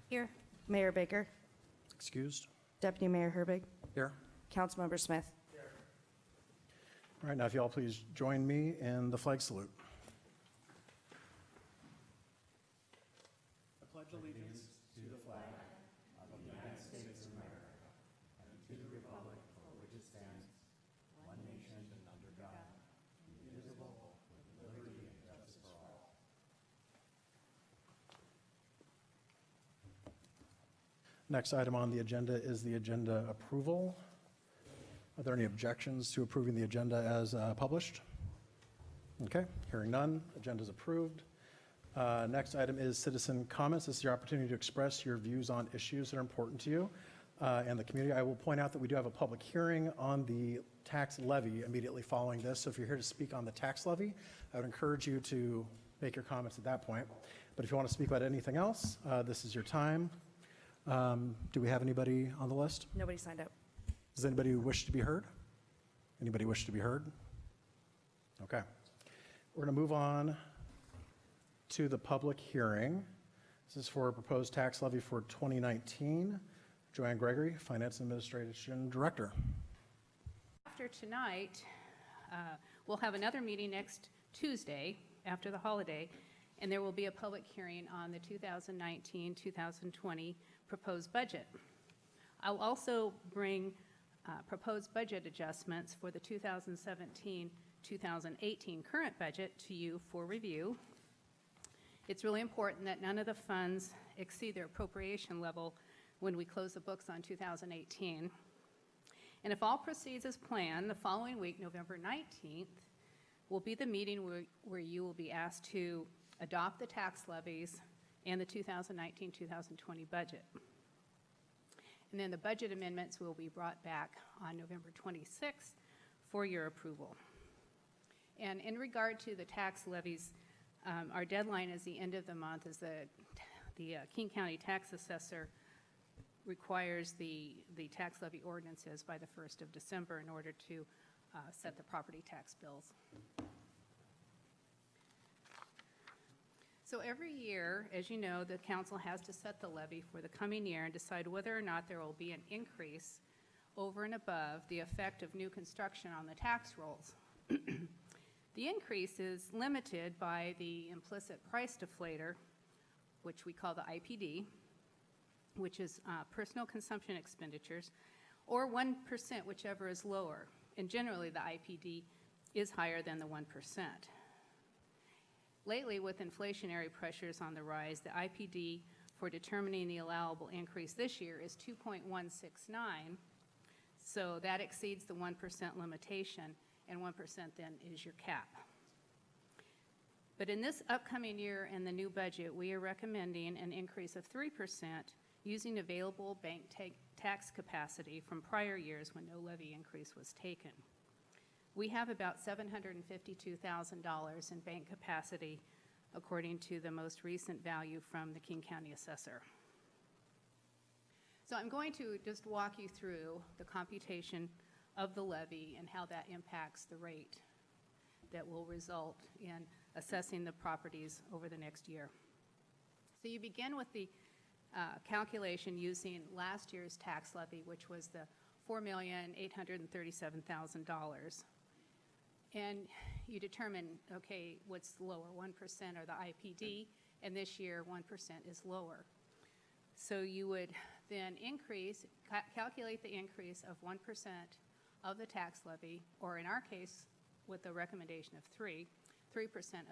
Here. Mayor Baker, Excused? Deputy Mayor Herbig, Here. Councilmember Smith. All right, now if you all please join me in the flag salute. I pledge allegiance to the flag of the United States of America and to the republic for which it stands, one nation under God, indivisible, with liberty and justice for all. Next item on the agenda is the agenda approval. Are there any objections to approving the agenda as published? Okay, hearing none, agenda is approved. Next item is citizen comments. This is your opportunity to express your views on issues that are important to you and the community. I will point out that we do have a public hearing on the tax levy immediately following this. So if you're here to speak on the tax levy, I would encourage you to make your comments at that point. But if you want to speak about anything else, this is your time. Do we have anybody on the list? Nobody signed up. Does anybody wish to be heard? Anybody wish to be heard? Okay. We're going to move on to the public hearing. This is for a proposed tax levy for 2019. Joanne Gregory, Finance Administration Director. After tonight, we'll have another meeting next Tuesday after the holiday, and there will be a public hearing on the 2019-2020 proposed budget. I'll also bring proposed budget adjustments for the 2017-2018 current budget to you for review. It's really important that none of the funds exceed their appropriation level when we close the books on 2018. And if all proceeds as planned, the following week, November 19th, will be the meeting where you will be asked to adopt the tax levies and the 2019-2020 budget. And then the budget amendments will be brought back on November 26th for your approval. And in regard to the tax levies, our deadline is the end of the month, as the King County Tax Assessor requires the tax levy ordinances by the 1st of December in order to set the property tax bills. So every year, as you know, the council has to set the levy for the coming year and decide whether or not there will be an increase over and above the effect of new construction on the tax rolls. The increase is limited by the implicit price deflator, which we call the IPD, which is personal consumption expenditures, or 1%, whichever is lower. And generally, the IPD is higher than the 1%. Lately, with inflationary pressures on the rise, the IPD for determining the allowable increase this year is 2.169, so that exceeds the 1% limitation, and 1% then is your cap. But in this upcoming year and the new budget, we are recommending an increase of 3% using available bank tax capacity from prior years when no levy increase was taken. We have about $752,000 in bank capacity according to the most recent value from the King County Assessor. So I'm going to just walk you through the computation of the levy and how that impacts the rate that will result in assessing the properties over the next year. So you begin with the calculation using last year's tax levy, which was the $4,837,000. And you determine, okay, what's lower, 1% or the IPD, and this year 1% is lower. So you would then calculate the increase of 1% of the tax levy, or in our case, with the recommendation of 3%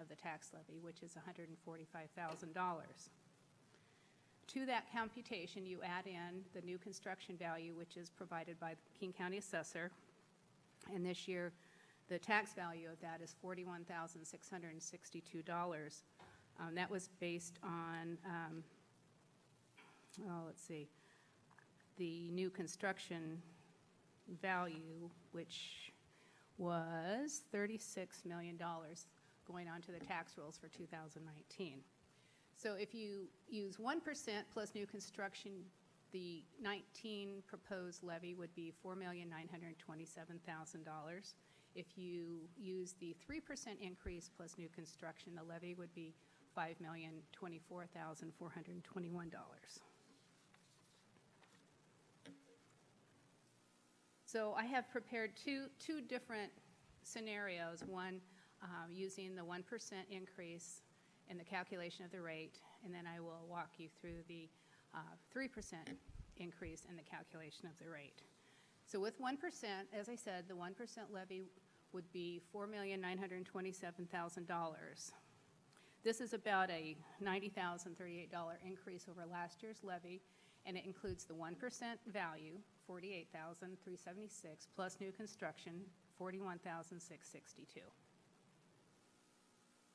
of the tax levy, which is $145,000. To that computation, you add in the new construction value, which is provided by the King County Assessor, and this year the tax value of that is $41,662. That was based on, the new construction value, which was $36 million going on to the tax rolls for 2019. So if you use 1% plus new construction, the 19 proposed levy would be $4,927,000. If you use the 3% increase plus new construction, the levy would be $5,024,421. So I have prepared two different scenarios, one using the 1% increase in the calculation of the rate, and then I will walk you through the 3% increase in the calculation of the rate. So with 1%, as I said, the 1% levy would be $4,927,000. This is about a $90,038 increase over last year's levy, and it includes the 1% value, $48,376, plus new construction, $41,662.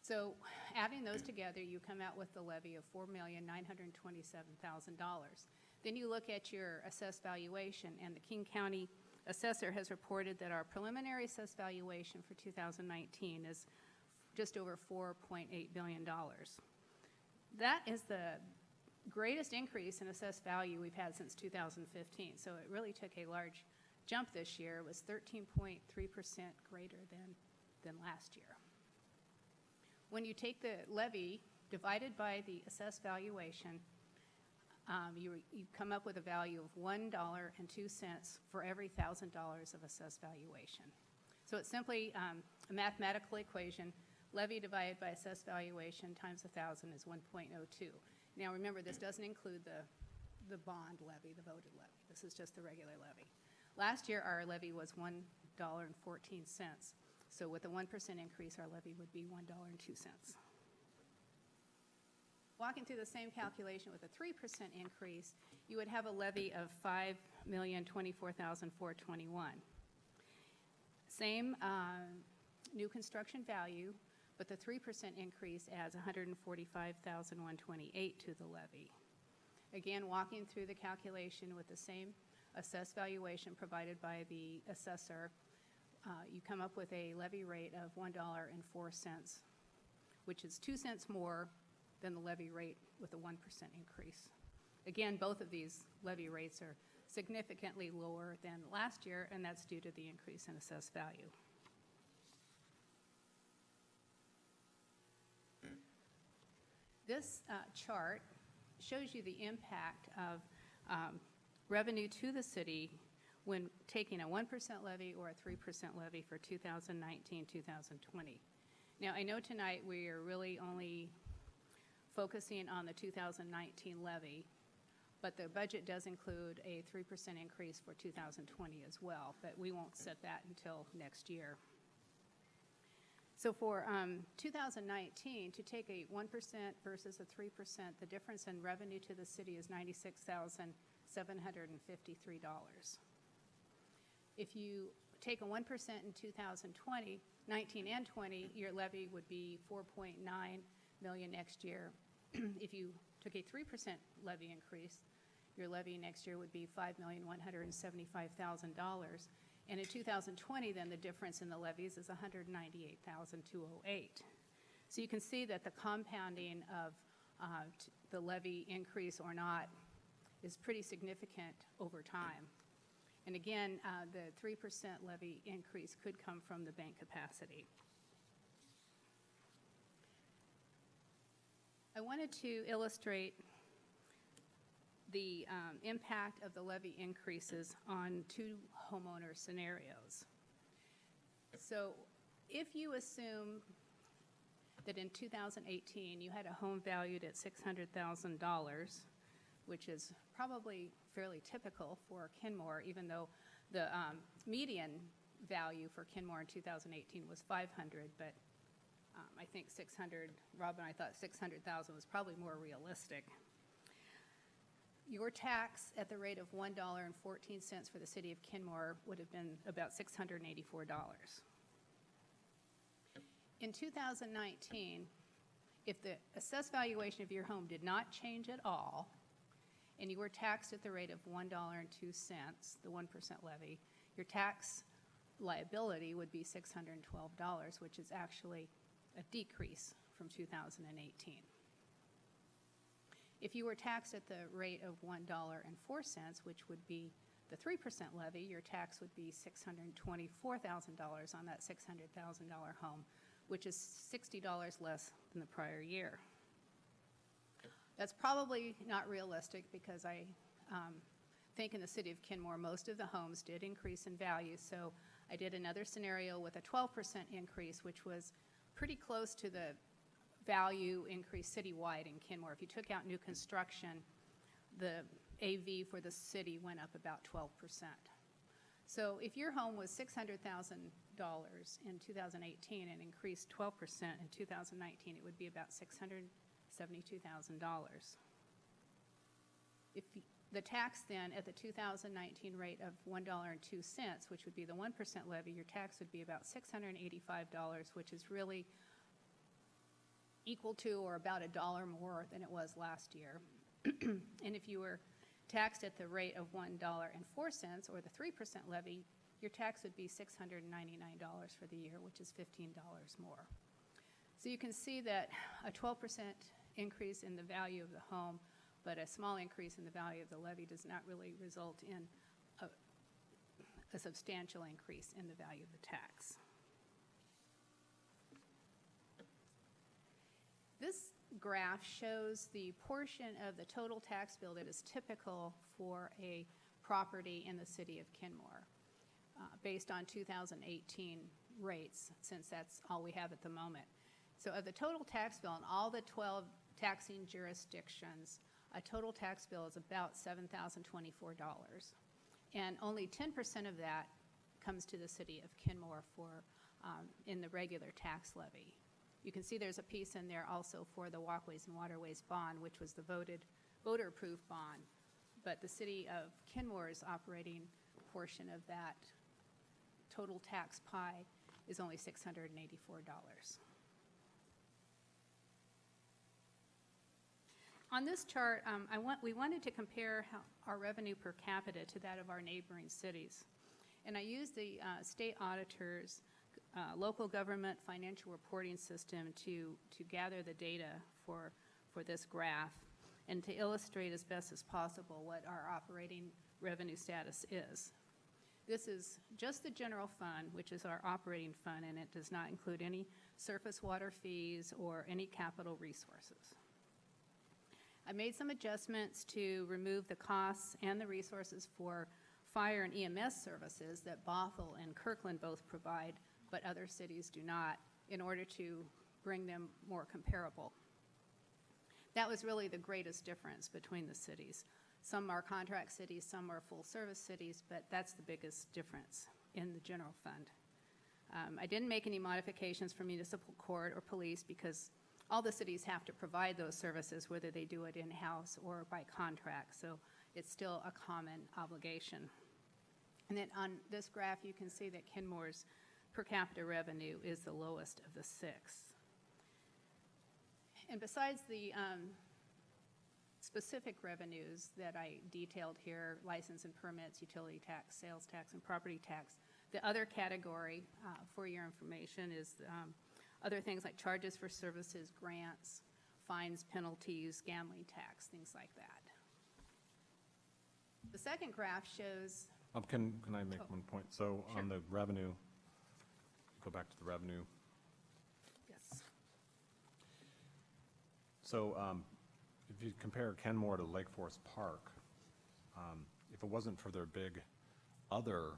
So adding those together, you come out with the levy of $4,927,000. Then you look at your assessed valuation, and the King County Assessor has reported that our preliminary assessed valuation for 2019 is just over $4.8 billion. That is the greatest increase in assessed value we've had since 2015, so it really took a large jump this year. It was 13.3% greater than last year. When you take the levy divided by the assessed valuation, you come up with a value of $1.02 for every $1,000 of assessed valuation. So it's simply a mathematical equation. Levy divided by assessed valuation times 1,000 is 1.02. Now remember, this doesn't include the bond levy, the voted levy. This is just the regular levy. Last year, our levy was $1.14. So with a 1% increase, our levy would be $1.02. Walking through the same calculation with a 3% increase, you would have a levy of $5,024,421. Same new construction value, but the 3% increase adds $145,128 to the levy. Again, walking through the calculation with the same assessed valuation provided by the assessor, you come up with a levy rate of $1.04, which is 2 cents more than the levy rate with a 1% increase. Again, both of these levy rates are significantly lower than last year, and that's due to the increase in assessed value. This chart shows you the impact of revenue to the city when taking a 1% levy or a 3% levy for 2019-2020. Now, I know tonight we are really only focusing on the 2019 levy, but the budget does include a 3% increase for 2020 as well, but we won't set that until next year. So for 2019, to take a 1% versus a 3%, the difference in revenue to the city is $96,753. If you take a 1% in 2020, 19 and 20, your levy would be $4.9 million next year. If you took a 3% levy increase, your levy next year would be $5,175,000. And in 2020, then the difference in the levies is $198,208. So you can see that the compounding of the levy increase or not is pretty significant over time. And again, the 3% levy increase could come from the bank capacity. I wanted to illustrate the impact of the levy increases on two homeowner scenarios. So if you assume that in 2018 you had a home valued at $600,000, which is probably fairly typical for Kenmore, even though the median value for Kenmore in 2018 was $500,000, but I think 600, Rob and I thought 600,000 was probably more realistic. Your tax at the rate of $1.14 for the city of Kenmore would have been about $684. In 2019, if the assessed valuation of your home did not change at all, and you were taxed at the rate of $1.02, the 1% levy, your tax liability would be $612, which is actually a decrease from 2018. If you were taxed at the rate of $1.04, which would be the 3% levy, your tax would be $624,000 on that $600,000 home, which is $60 less than the prior year. That's probably not realistic because think in the city of Kenmore, most of the homes did increase in value. So I did another scenario with a 12% increase, which was pretty close to the value increase citywide in Kenmore. If you took out new construction, the AV for the city went up about 12%. So if your home was $600,000 in 2018 and increased 12% in 2019, it would be about $672,000. If the tax then at the 2019 rate of $1.02, which would be the 1% levy, your tax would be about $685, which is really equal to or about $1 more than it was last year. And if you were taxed at the rate of $1.04 or the 3% levy, your tax would be $699 for the year, which is $15 more. So you can see that a 12% increase in the value of the home, but a small increase in the value of the levy does not really result in a substantial increase in the value of the tax. This graph shows the portion of the total tax bill that is typical for a property in the city of Kenmore, based on 2018 rates, since that's all we have at the moment. So of the total tax bill in all the 12 taxing jurisdictions, a total tax bill is about $7,024. And only 10% of that comes to the city of Kenmore for in the regular tax levy. You can see there's a piece in there also for the Walkways and Waterways bond, which was the voter-approved bond. But the city of Kenmore's operating portion of that total tax pie is only $684. On this chart, we wanted to compare our revenue per capita to that of our neighboring cities. And I used the state auditor's local government financial reporting system to gather the data for this graph and to illustrate as best as possible what our operating revenue status is. This is just the general fund, which is our operating fund, and it does not include any surface water fees or any capital resources. I made some adjustments to remove the costs and the resources for fire and EMS services that Bothell and Kirkland both provide, but other cities do not, in order to bring them more comparable. That was really the greatest difference between the cities. Some are contract cities, some are full-service cities, but that's the biggest difference in the general fund. I didn't make any modifications for municipal court or police because all the cities have to provide those services, whether they do it in-house or by contract, so it's still a common obligation. And then on this graph, you can see that Kenmore's per capita revenue is the lowest of the six. And besides the specific revenues that I detailed here, license and permits, utility tax, sales tax, and property tax, the other category for your information is other things like charges for services, grants, fines, penalties, gambling tax, things like that. The second graph shows... Can I make one point? So Sure. on the revenue, go back to the revenue. Yes. So if you compare Kenmore to Lake Forest Park, if it wasn't for their big other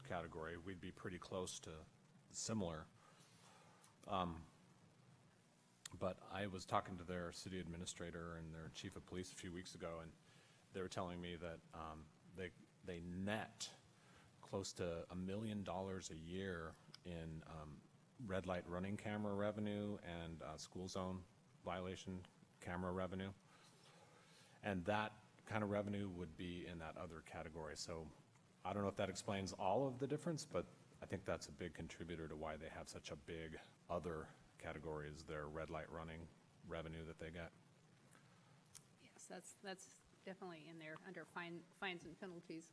category, we'd be pretty close to similar. But I was talking to their city administrator and their chief of police a few weeks ago, and they were telling me that they net close to $1 million a year in red light running camera revenue and school zone violation camera revenue. And that kind of revenue would be in that other category. So I don't know if that explains all of the difference, but I think that's a big contributor to why they have such a big other category, is their red light running revenue that they get. Yes, that's definitely in there under fines and penalties.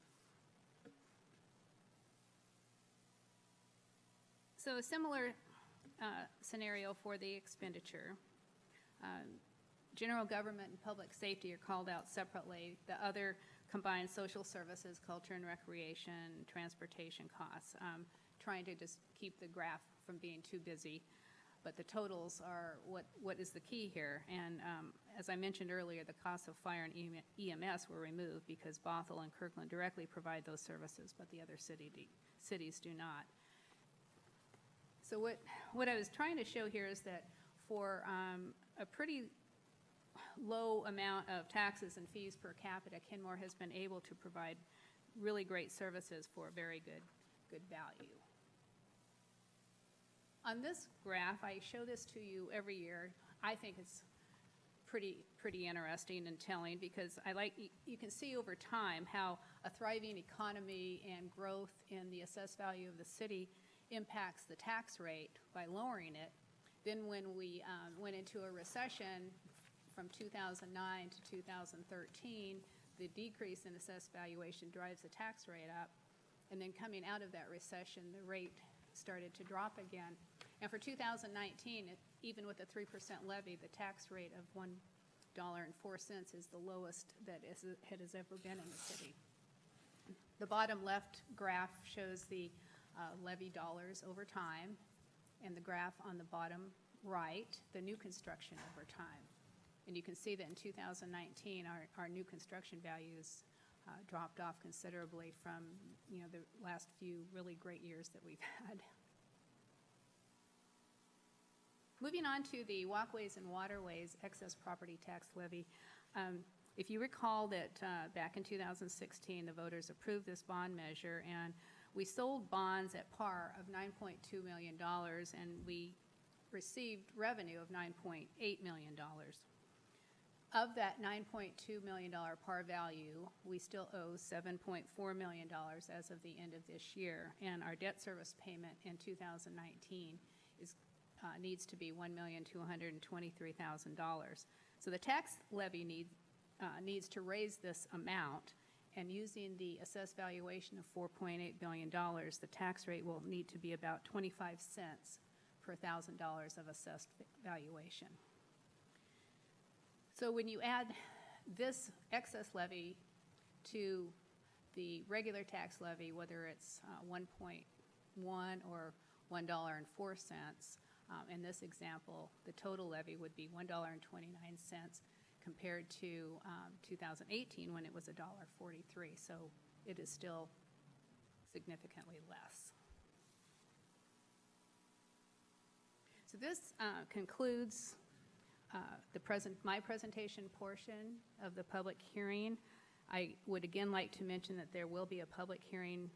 So a similar scenario for the expenditure. General government and public safety are called out separately. The other combined social services, culture and recreation, transportation costs, trying to just keep the graph from being too busy. but the totals are what is the key here. And as I mentioned earlier, the costs of fire and EMS were removed because Bothell and Kirkland directly provide those services, but the other cities do not. So what I was trying to show here is that for a pretty low amount of taxes and fees per capita, Kenmore has been able to provide really great services for very good value. On this graph, I show this to you every year. I think it's pretty interesting and telling because you can see over time how a thriving economy and growth in the assessed value of the city impacts the tax rate by lowering it. Then when we went into a recession from 2009 to 2013, the decrease in assessed valuation drives the tax rate up. And then coming out of that recession, the rate started to drop again. And for 2019, even with a 3% levy, the tax rate of $1.04 is the lowest that it has ever been in the city. The bottom left graph shows the levy dollars over time, and the graph on the bottom right, the new construction over time. And you can see that in 2019, our new construction values dropped off considerably from the last few really great years that we've had. Moving on to the walkways and waterways excess property tax levy. If you recall that back in 2016, the voters approved this bond measure, and we sold bonds at par of $9.2 million, and we received revenue of $9.8 million. Of that $9.2 million par value, we still owe $7.4 million as of the end of this year, and our debt service payment in 2019 needs to be $1,223,000. So the tax levy needs to raise this amount, and using the assessed valuation of $4.8 billion, the tax rate will need to be about 25 cents per $1,000 of assessed valuation. So when you add this excess levy to the regular tax levy, whether it's 1.1 or $1.04, in this example, the total levy would be $1.29 compared to 2018 when it was $1.43. So it is still significantly less. So this concludes my presentation portion of the public hearing. I would again like to mention that there will be a public hearing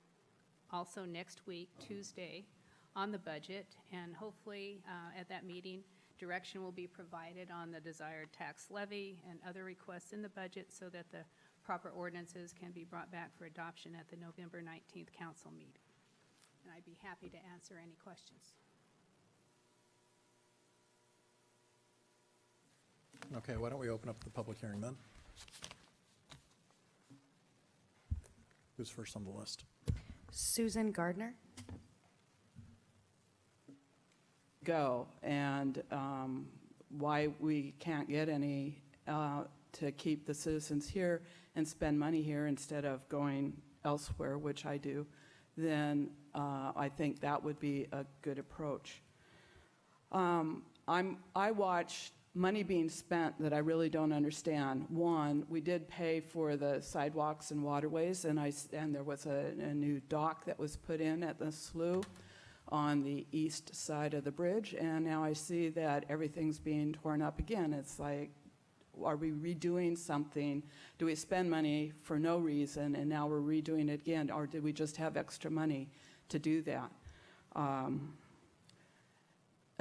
also next week, Tuesday, on the budget, and hopefully at that meeting, direction will be provided on the desired tax levy and other requests in the budget so that the proper ordinances can be brought back for adoption at the November 19th council meeting. And I'd be happy to answer any questions. Okay, why don't we open up the public hearing then? Who's first on the list? Susan Gardner. Go, and why we can't get any to keep the citizens here and spend money here instead of going elsewhere, which I do, then I think that would be a good approach. I watch money being spent that I really don't understand. One, we did pay for the sidewalks and waterways, and there was a new dock that was put in at the slough on the east side of the bridge, and now I see that everything's being torn up again. It's like, are we redoing something? Do we spend money for no reason, and now we're redoing it again, or did we just have extra money to do that?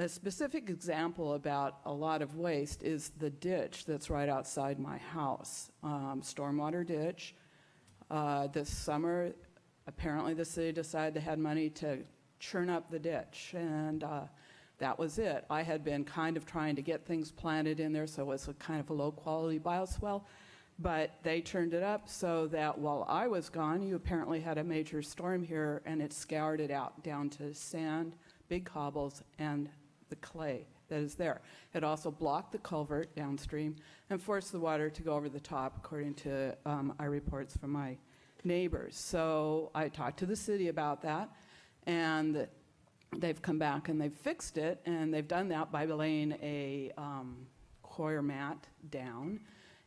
A specific example about a lot of waste is the ditch that's right outside my house, stormwater ditch. This summer, apparently the city decided they had money to churn up the ditch, and that was it. I had been kind of trying to get things planted in there, so it was a kind of a low-quality bioswale, but they churned it up so that while I was gone, you apparently had a major storm here, and it scoured it out down to sand, big cobbles, and the clay that is there. It also blocked the culvert downstream and forced the water to go over the top, according to our reports from my neighbors. So I talked to the city about that, and they've come back and they've fixed it, and they've done that by laying a coir mat down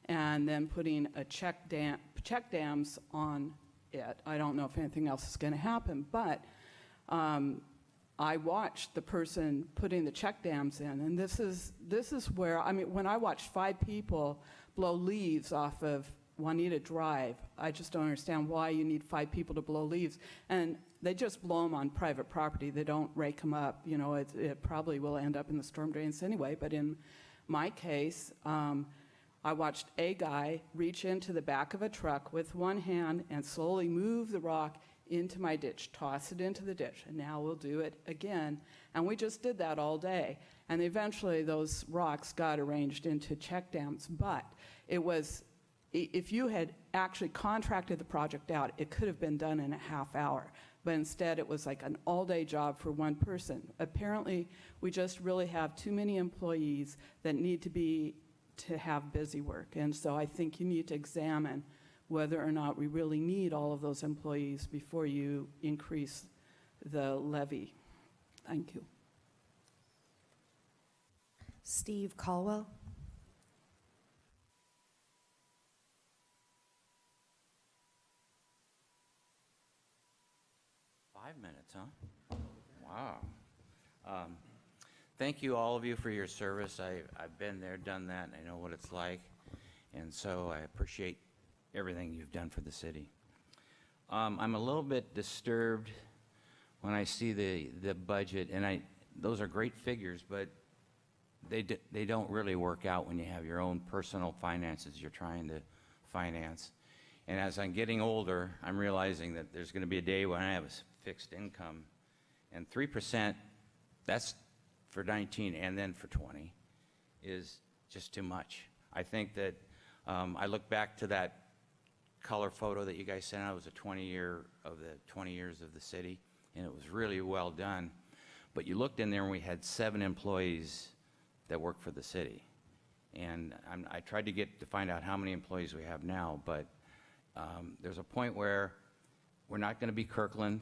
and then putting a check dams on it. I don't know if anything else is going to happen, but I watched the person putting the check dams in, and this is where, I mean, when I watched 5 people blow leaves off of Juanita Drive, I just don't understand why you need 5 people to blow leaves. And they just blow them on private property. They don't rake them up. You know, it probably will end up in the storm drains anyway. But in my case, I watched a guy reach into the back of a truck with one hand and slowly move the rock into my ditch, toss it into the ditch, and now we'll do it again. And we just did that all day. And eventually those rocks got arranged into check dams. But it was, if you had actually contracted the project out, it could have been done in a half hour. But instead it was like an all-day job for one person. Apparently we just really have too many employees that need to have busy work. And so I think you need to examine whether or not we really need all of those employees before you increase the levy. Thank you. Steve Caldwell. Five minutes, huh? Wow. Thank you, all of you, for your service. I've been there, done that, and I know what it's like. And so I appreciate everything you've done for the city. I'm a little bit disturbed when I see the budget, and those are great figures, but they don't really work out when you have your own personal finances you're trying to finance. And as I'm getting older, I'm realizing that there's going to be a day when I have a fixed income, and 3%, that's for 19 and then for 20, is just too much. I think that I look back to that color photo that you guys sent out. It was a 20 years of the city, and it was really well done. But you looked in there and we had 7 employees that work for the city. And I tried to find out how many employees we have now, but there's a point where we're not going to be Kirkland.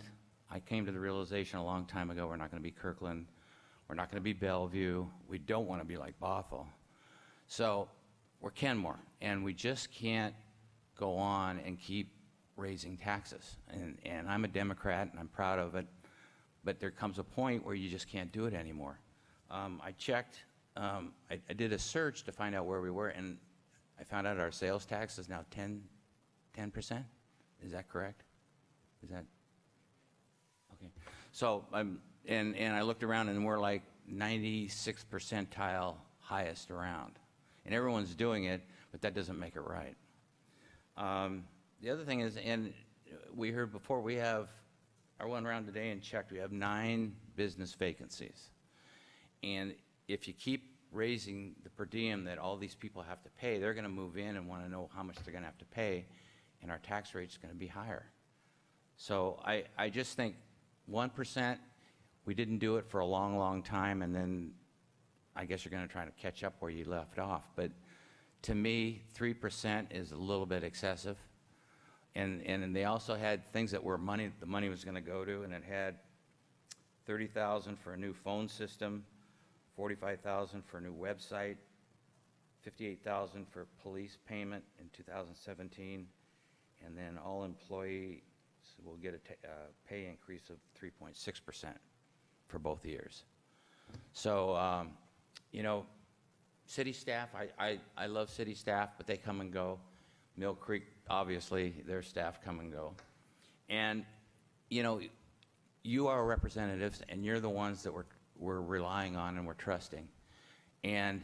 I came to the realization a long time ago we're not going to be Kirkland. We're not going to be Bellevue. We don't want to be like Bothell. So we're Kenmore, and we just can't go on and keep raising taxes. And I'm a Democrat, and I'm proud of it, but there comes a point where you just can't do it anymore. I checked, I did a search to find out where we were, and I found out our sales tax is now 10%. Is that correct? Is that? Okay. So and I looked around, and we're like 96th percentile highest around. And everyone's doing it, but that doesn't make it right. The other thing is, and we heard before, I went around today and checked, we have 9 business vacancies. And if you keep raising the per diem that all these people have to pay, they're going to move in and want to know how much they're going to have to pay, and our tax rate's going to be higher. So I just think 1%, we didn't do it for a long, long time, and then I guess you're going to try to catch up where you left off. But to me, 3% is a little bit excessive. And they also had things that were the money was going to go to, and it had $30,000 for a new phone system, $45,000 for a new website, $58,000 for police payment in 2017, and then all employees will get a pay increase of 3.6% for both years. So, you know, city staff, I love city staff, but they come and go. Mill Creek, obviously, their staff come and go. And, you know, you are representatives, and you're the ones that we're relying on and we're trusting. And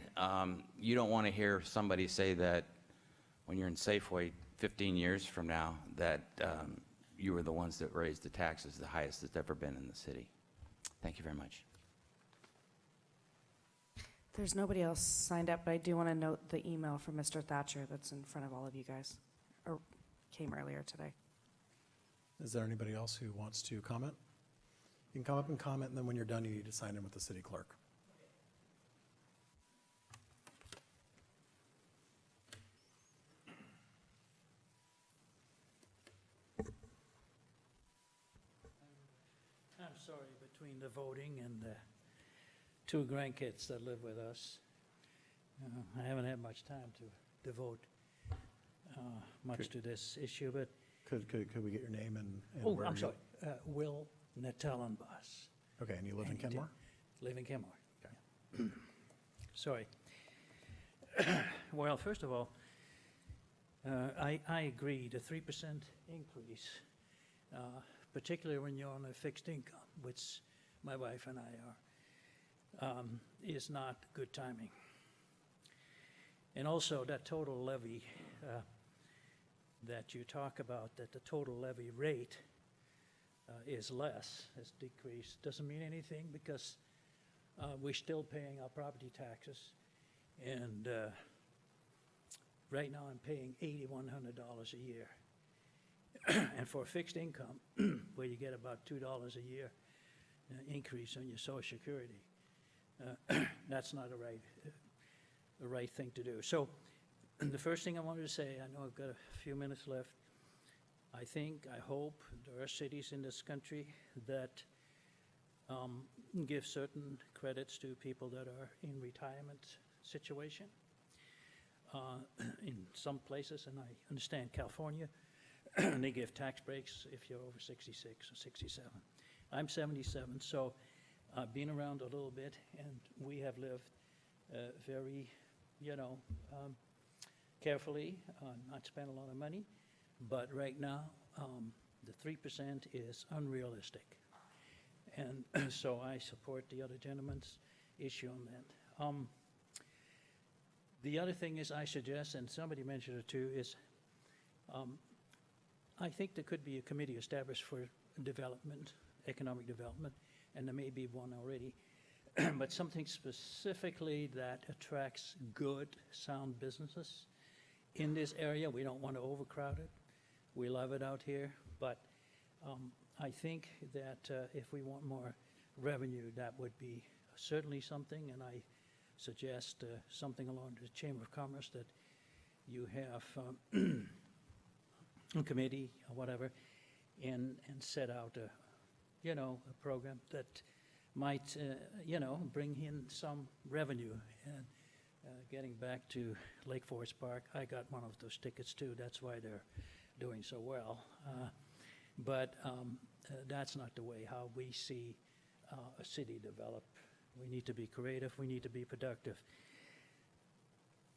you don't want to hear somebody say that when you're in Safeway 15 years from now that you were the ones that raised the taxes the highest that's ever been in the city. Thank you very much. There's nobody else signed up, but I do want to note the email from Mr. Thatcher that's in front of all of you guys, or came earlier today. Is there anybody else who wants to comment? You can come up and comment, and then when you're done, you need to sign in with the city clerk. I'm sorry, between the voting and the two grandkids that live with us, I haven't had much time to devote much to this issue, but, Could we get your name and oh, where I'm you- sorry, Will Netellenbos. Okay, and you live in Kenmore? Live in Kenmore. Okay. Yeah. Sorry. Well, first of all, I agree, the 3% increase, particularly when you're on a fixed income, which my wife and I are, is not good timing. And also, that total levy that you talk about, that the total levy rate is less, has decreased, doesn't mean anything because we're still paying our property taxes. And right now, I'm paying $8,100 a year. And for a fixed income, where you get about $2 a year increase on your Social Security, that's not the right thing to do. So the first thing I wanted to say, I know I've got a few minutes left. I hope there are cities in this country that give certain credits to people that are in retirement situation. In some places, and I understand California, they give tax breaks if you're over 66 or 67. I'm 77, so I've been around a little bit, and we have lived very, carefully, not spent a lot of money. But right now, the 3% is unrealistic. And so I support the other gentleman's issue on that. The other thing is I suggest, and somebody mentioned it too, is I think there could be a committee established for development, economic development, and there may be one already, but something specifically that attracts good, sound businesses in this area. We don't want to overcrowd it. We love it out here, but I think that if we want more revenue, that would be certainly something, and I suggest something along the Chamber of Commerce, that you have a committee or whatever, and set out a program that might, bring in some revenue. And getting back to Lake Forest Park, I got one of those tickets too. That's why they're doing so well. But that's not the way how we see a city develop. We need to be creative. We need to be productive.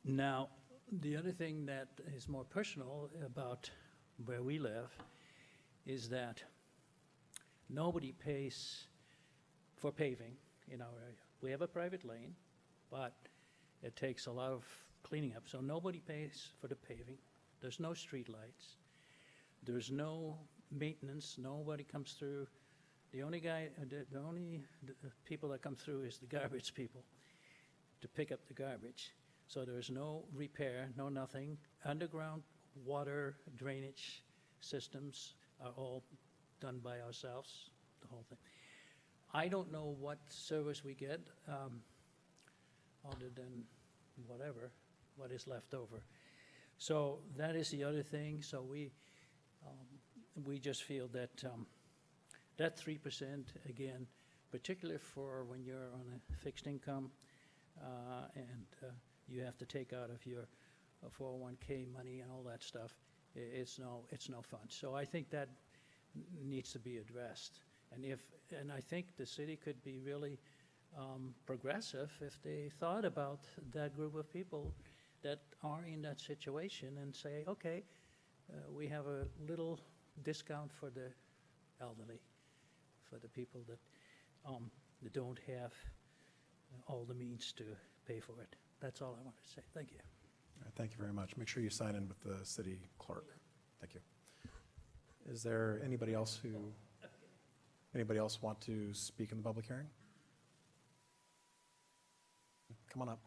Now, the other thing that is more personal about where we live is that nobody pays for paving in our area. We have a private lane, but it takes a lot of cleaning up. So nobody pays for the paving. There's no street lights. There's no maintenance. Nobody comes through. The only people that come through is the garbage people to pick up the garbage. So there's no repair, no nothing. Underground water drainage systems are all done by ourselves, the whole thing. I don't know what service we get other than what is left over. So that is the other thing. So we just feel that that 3%, again, particularly for when you're on a fixed income and you have to take out of your 401k money and all that stuff, it's no fun. So I think that needs to be addressed. And I think the city could be really progressive if they thought about that group of people that are in that situation and say, okay, we have a little discount for the elderly, for the people that don't have all the means to pay for it. That's all I wanted to say. Thank you. All right, thank you very much. Make sure you sign in with the city clerk. Thank you. Is there anybody else want to speak in the public hearing? Come on up.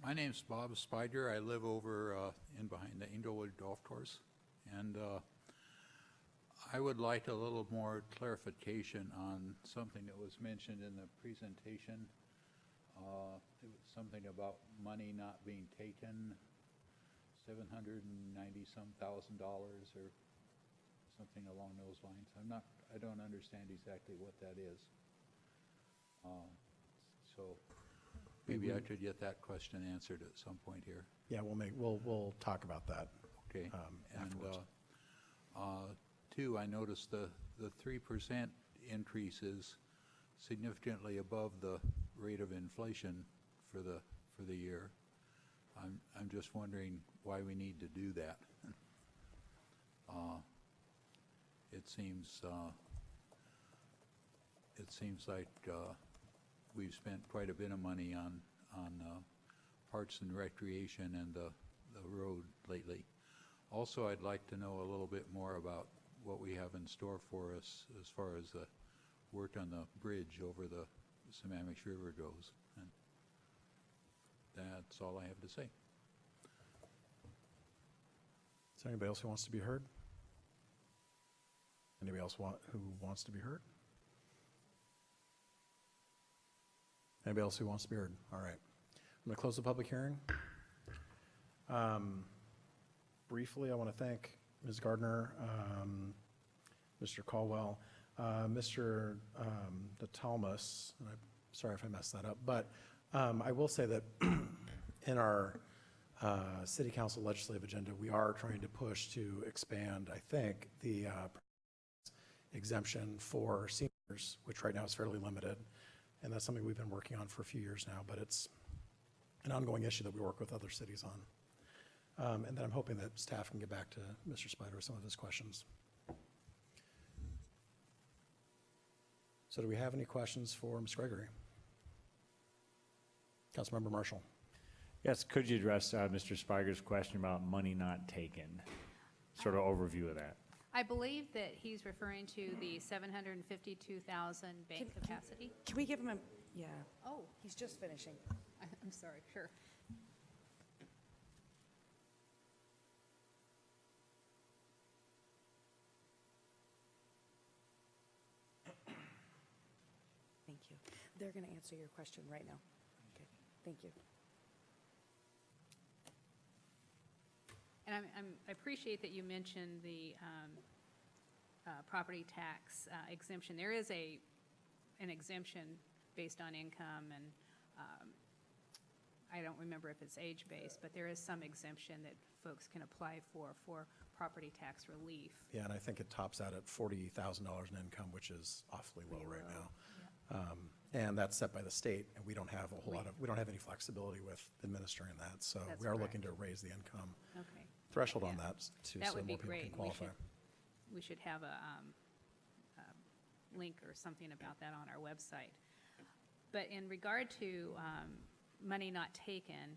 My name's Bob Spider. I live over in behind the Inglewood Golf Course. And I would like a little more clarification on something that was mentioned in the presentation. It was something about money not being taken, $790-some thousand or something along those lines. I don't understand exactly what that is. So maybe I could get that question answered at some point here. Yeah, we'll talk about that. Okay. Afterwards. And two, I noticed the 3% increase is significantly above the rate of inflation for the year. I'm just wondering why we need to do that. It seems like we've spent quite a bit of money on parks and recreation and the road lately. Also, I'd like to know a little bit more about what we have in store for us as far as the work on the bridge over the Sammamish River goes. And that's all I have to say. Is there anybody else who wants to be heard? Anybody else who wants to be heard? Anybody else who wants to be heard? All right. I'm going to close the public hearing. Briefly, I want to thank Ms. Gardner, Mr. Caldwell, Mr. DeTalmas, and I'm sorry if I messed that up, but I will say that in our City Council legislative agenda, we are trying to push to expand, I think, the exemption for seniors, which right now is fairly limited. And that's something we've been working on for a few years now, but it's an ongoing issue that we work with other cities on. And then I'm hoping that staff can get back to Mr. Spider with some of his questions. So do we have any questions for Ms. Gregory? Councilmember Marshall. Yes, could you address Mr. Spiger's question about money not taken? Sort of overview of that. I believe that he's referring to the 752,000 bank capacity. Can we give him a, yeah, Oh, he's just finishing. I'm sorry, sure. Thank you. They're going to answer your question right now. Okay, thank you. And I appreciate that you mentioned the property tax exemption. There is an exemption based on income, and I don't remember if it's age-based, but there is some exemption that folks can apply for property tax relief. Yeah, and I think it tops out at $40,000 in income, which is awfully low right now. And that's set by the state, and we don't have a whole lot of, we don't have any flexibility with administering that. So That's we are correct. looking to raise the income Okay. threshold on Yeah. that to That so would be more people can great. qualify. We should have a link or something about that on our website. But in regard to money not taken,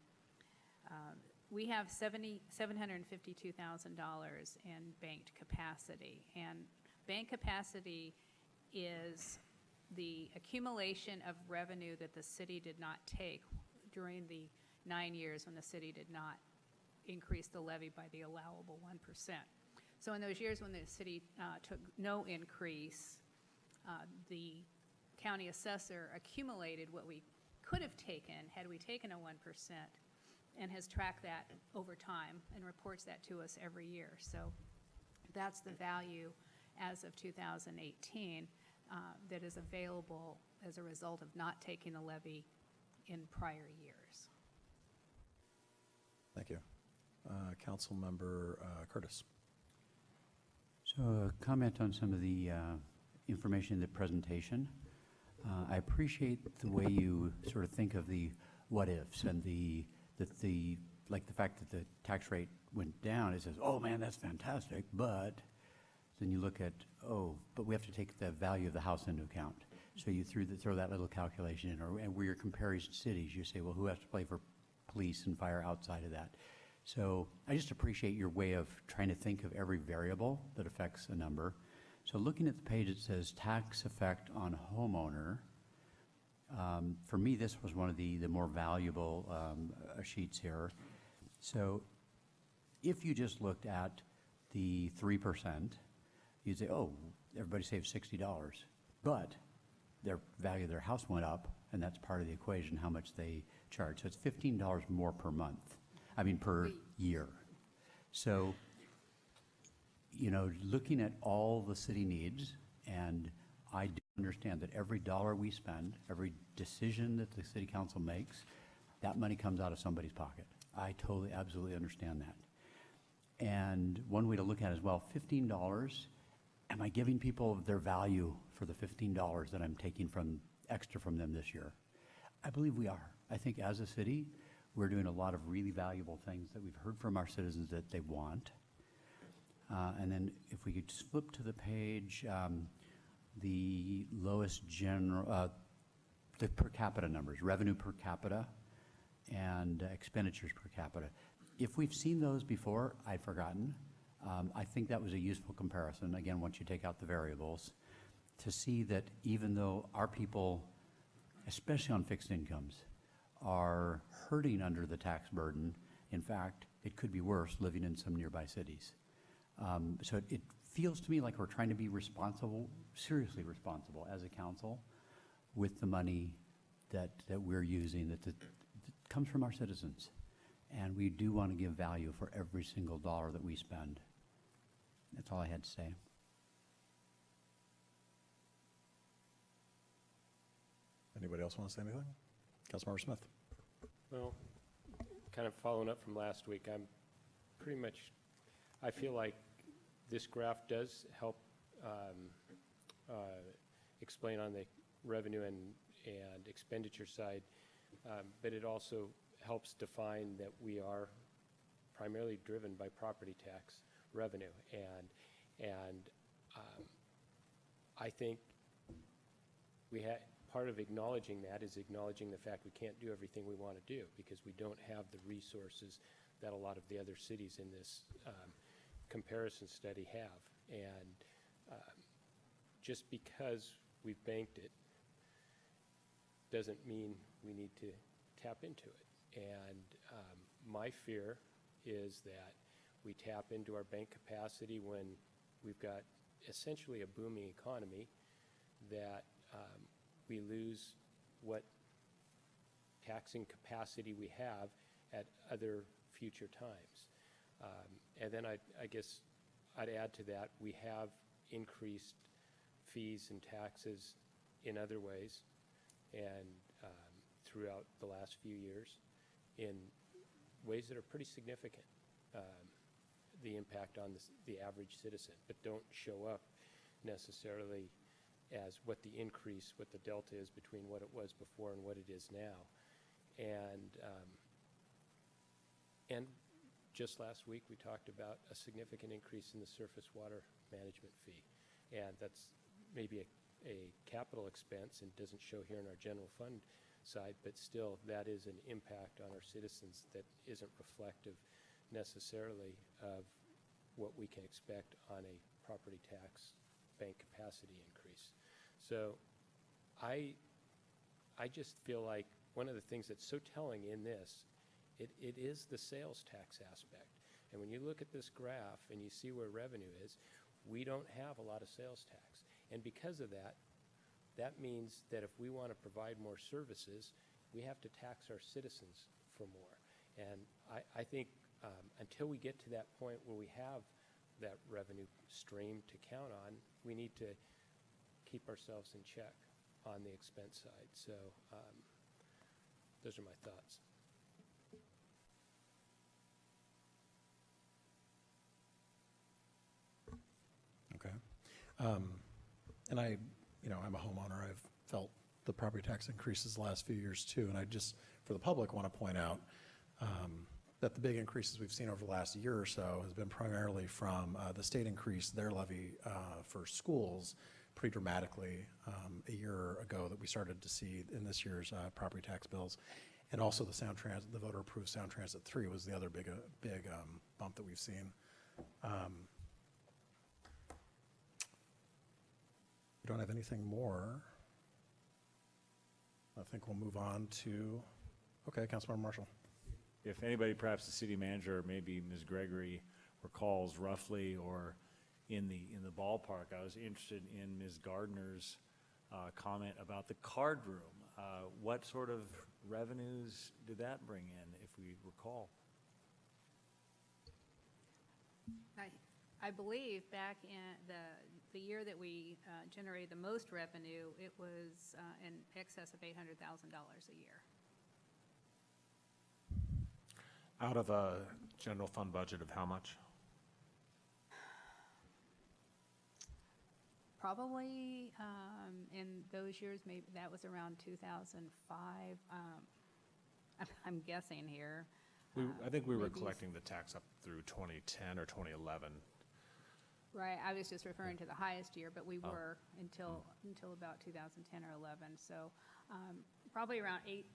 we have $752,000 in banked capacity. And bank capacity is the accumulation of revenue that the city did not take during the 9 years when the city did not increase the levy by the allowable 1%. So in those years when the city took no increase, the county assessor accumulated what we could have taken had we taken a 1%, and has tracked that over time and reports that to us every year. So that's the value as of 2018 that is available as a result of not taking the levy in prior years. Thank you. Councilmember Curtis. So a comment on some of the information in the presentation. I appreciate the way you sort of think of the what-ifs and like the fact that the tax rate went down. It says, oh man, that's fantastic, but then you look at, oh, but we have to take the value of the house into account. So you throw that little calculation in, and where you're comparing cities, you say, well, who has to pay for police and fire outside of that? So I just appreciate your way of trying to think of every variable that affects a number. So looking at the page, it says tax effect on homeowner. For me, this was one of the more valuable sheets here. So if you just looked at the 3%, you'd say, oh, everybody saved $60. But their value of their house went up, and that's part of the equation, how much they charge. So it's $15 more per month, per year. So, looking at all the city needs, and I do understand that every dollar we spend, every decision that the city council makes, that money comes out of somebody's pocket. I totally, absolutely understand that. And one way to look at it is, well, $15, am I giving people their value for the $15 that I'm taking extra from them this year? I believe we are. I think as a city, we're doing a lot of really valuable things that we've heard from our citizens that they want. And then if we could just flip to the page, the lowest general, the per capita numbers, revenue per capita and expenditures per capita. If we've seen those before, I've forgotten. I think that was a useful comparison, again, once you take out the variables, to see that even though our people, especially on fixed incomes, are hurting under the tax burden, in fact, it could be worse living in some nearby cities. So it feels to me like we're trying to be responsible, seriously responsible as a council with the money that we're using that comes from our citizens. And we do want to give value for every single dollar that we spend. That's all I had to say. Anybody else want to say anything? Councilmember Smith. Well, kind of following up from last week, I feel like this graph does help explain on the revenue and expenditure side, but it also helps define that we are primarily driven by property tax revenue, and I think part of acknowledging that is acknowledging the fact we can't do everything we want to do because we don't have the resources that a lot of the other cities in this comparison study have. And just because we've banked it doesn't mean we need to tap into it. And my fear is that we tap into our bank capacity when we've got essentially a booming economy, that we lose what taxing capacity we have at other future times. And then I guess I'd add to that, we have increased fees and taxes in other ways and throughout the last few years in ways that are pretty significant, the impact on the average citizen, but don't show up necessarily as what the delta is between what it was before and what it is now. And just last week, we talked about a significant increase in the surface water management fee. And that's maybe a capital expense and doesn't show here in our general fund side, but still that is an impact on our citizens that isn't reflective necessarily of what we can expect on a property tax bank capacity increase. So I just feel like one of the things that's so telling in this, it is the sales tax aspect. And when you look at this graph and you see where revenue is, we don't have a lot of sales tax. And because of that, that means that if we want to provide more services, we have to tax our citizens for more. And I think until we get to that point where we have that revenue stream to count on, we need to keep ourselves in check on the expense side. So those are my thoughts. Okay. And I'm a homeowner. I've felt the property tax increases the last few years too. And I just, for the public, want to point out that the big increases we've seen over the last year or so has been primarily from the state increased their levy for schools pretty dramatically a year ago that we started to see in this year's property tax bills. And also the Sound Transit, the voter-approved Sound Transit 3 was the other big bump that we've seen. We don't have anything more. I think we'll move on to, okay, Councilmember Marshall. If anybody, perhaps the city manager or maybe Ms. Gregory, recalls roughly or in the ballpark. I was interested in Ms. Gardner's comment about the card room. What sort of revenues did that bring in, if we recall? I believe back in the year that we generated the most revenue, it was in excess of $800,000 a year. Out of a general fund budget of how much? Probably in those years, maybe that was around 2005. I'm guessing here. I think we were maybe collecting the tax up through 2010 or 2011. Right, I was just referring to the highest year, but we Oh. were until about 2010 or 11. So probably around $8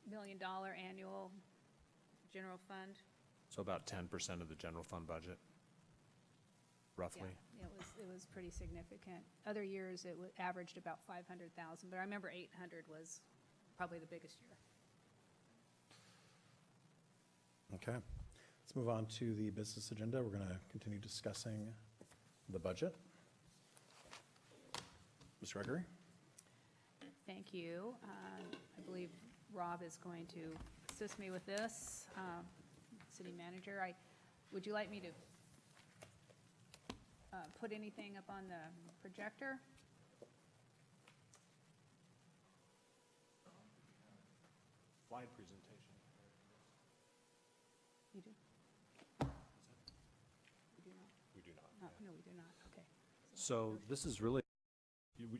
million annual general fund. So about 10% of the general fund budget, roughly? Yeah, it was pretty significant. Other years, it averaged about 500,000, but I remember 800 was probably the biggest year. Okay, let's move on to the business agenda. We're going to continue discussing the budget. Ms. Gregory? Thank you. I believe Rob is going to assist me with this. City manager, would you like me to put anything up on the projector? Slide presentation. You do? You do not? We do not. No, we do not. Okay. So this is really,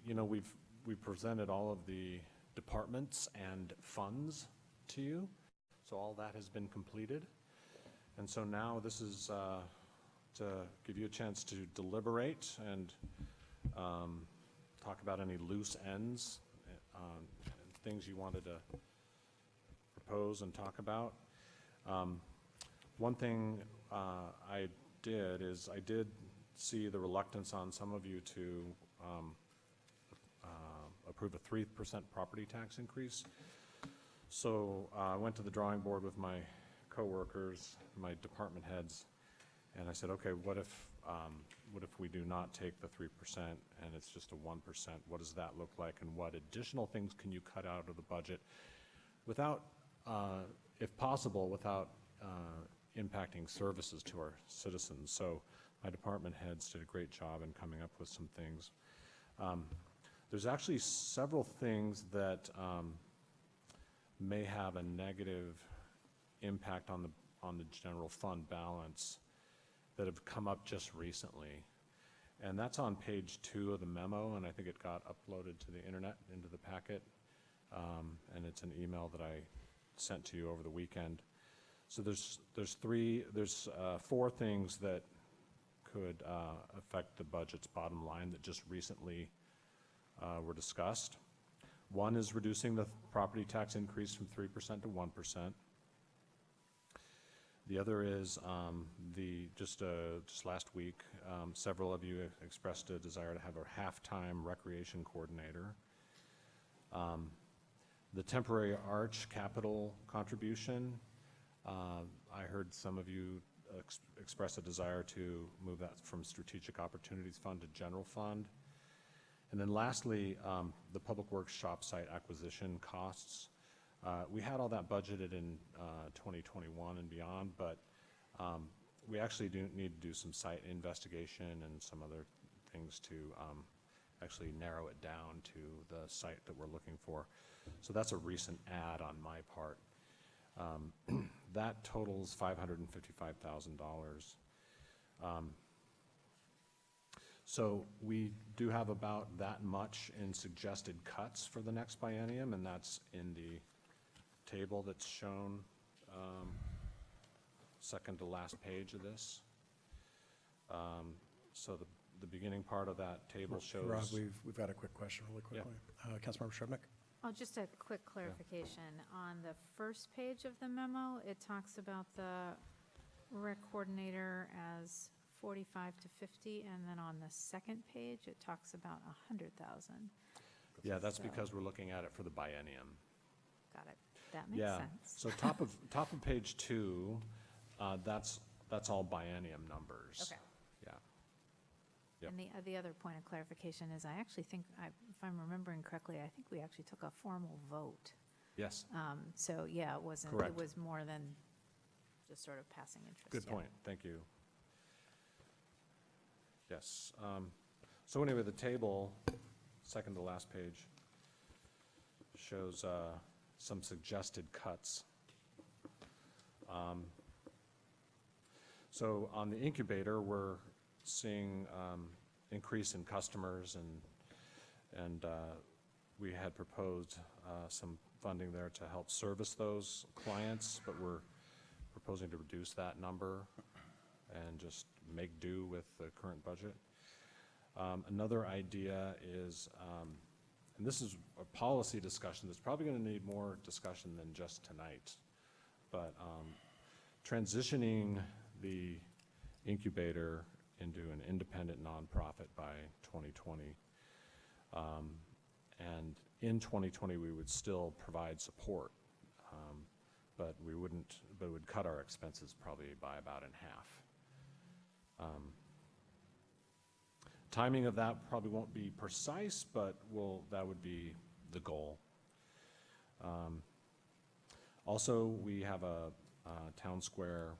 you know, we've presented all of the departments and funds to you. So all that has been completed. And so now this is to give you a chance to deliberate and talk about any loose ends, things you wanted to propose and talk about. One thing I did see the reluctance on some of you to approve a 3% property tax increase. So I went to the drawing board with my coworkers, my department heads, and I said, okay, what if we do not take the 3% and it's just a 1%? What does that look like, and what additional things can you cut out of the budget without, if possible, without impacting services to our citizens? So my department heads did a great job in coming up with some things. There's actually several things that may have a negative impact on the general fund balance that have come up just recently. And that's on page 2 of the memo, and I think it got uploaded to the internet, into the packet. And it's an email that I sent to you over the weekend. So there's 4 things that could affect the budget's bottom line that just recently were discussed. One is reducing the property tax increase from 3% to 1%. The other is just last week, several of you expressed a desire to have a half-time recreation coordinator. The temporary arch capital contribution, I heard some of you express a desire to move that from Strategic Opportunities Fund to General Fund. And then lastly, the Public Works shop site acquisition costs. We had all that budgeted in 2021 and beyond, but we actually do need to do some site investigation and some other things to actually narrow it down to the site that we're looking for. So that's a recent add on my part. That totals $555,000. So we do have about that much in suggested cuts for the next biennium, and that's in the table that's shown, second to last page of this. So the beginning part of that table shows. Rob, we've got a quick question really quickly. Councilmember Shrubnik? Oh, just a quick clarification. On the first page of the memo, it talks about the rec coordinator as 45 to 50, and then on the second page, it talks about 100,000. Yeah, that's because we're looking at it for the biennium. Got it. That makes Yeah. sense. So top of page 2, that's all biennium numbers. Okay. Yeah. Yep. And the other point of clarification is, I actually think, if I'm remembering correctly, I think we actually took a formal vote. Yes, So, yeah, it wasn't, it Correct. was more than just sort of passing interest. good yeah. point, thank you. Yes, so anyway, the table, second to last page, shows some suggested cuts. So on the incubator, we're seeing increase in customers, and we had proposed some funding there to help service those clients, but we're proposing to reduce that number and just make do with the current budget. Another idea is, and this is a policy discussion that's probably going to need more discussion than just tonight, but transitioning the incubator into an independent nonprofit by 2020. And in 2020, we would still provide support, but we wouldn't, but it would cut our expenses probably by about in half. Timing of that probably won't be precise, but that would be the goal. Also, we have a town square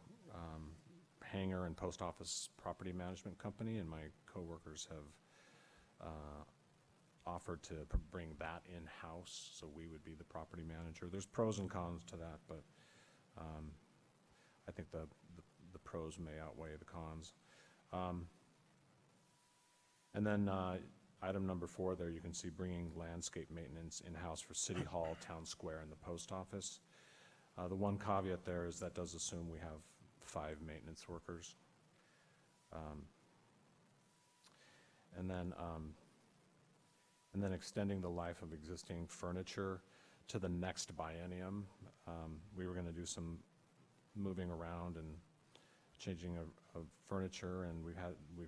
hangar and post office property management company, and my coworkers have offered to bring that in-house, so we would be the property manager. There's pros and cons to that, but I think the pros may outweigh the cons. And then item number 4 there, you can see bringing landscape maintenance in-house for City Hall, Town Square, and the post office. The one caveat there is that does assume we have 5 maintenance workers. And then extending the life of existing furniture to the next biennium. We were going to do some moving around and changing of furniture, and we've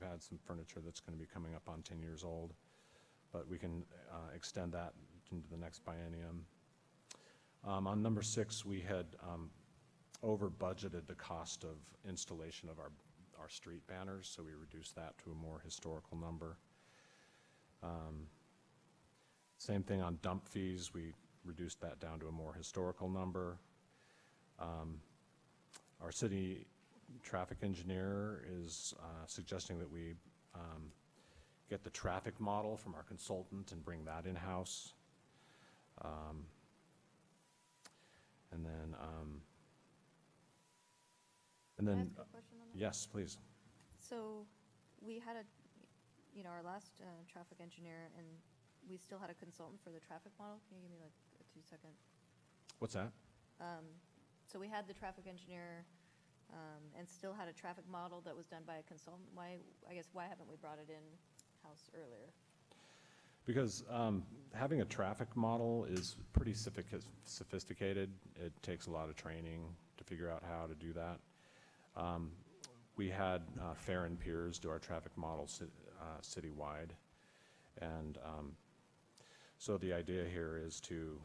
had some furniture that's going to be coming up on 10 years old, but we can extend that into the next biennium. On number 6, we had over budgeted the cost of installation of our street banners, so we reduced that to a more historical number. Same thing on dump fees, we reduced that down to a more historical number. Our city traffic engineer is suggesting that we get the traffic model from our consultant and bring that in-house. And then, Can I ask a question on that? yes, please. So we had our last traffic engineer, and we still had a consultant for the traffic model. Can you give me like a 2-second? What's that? So we had the traffic engineer and still had a traffic model that was done by a consultant. Why haven't we brought it in-house earlier? Because having a traffic model is pretty sophisticated. It takes a lot of training to figure out how to do that. We had Fair and Peers do our traffic model citywide. And so the idea here is to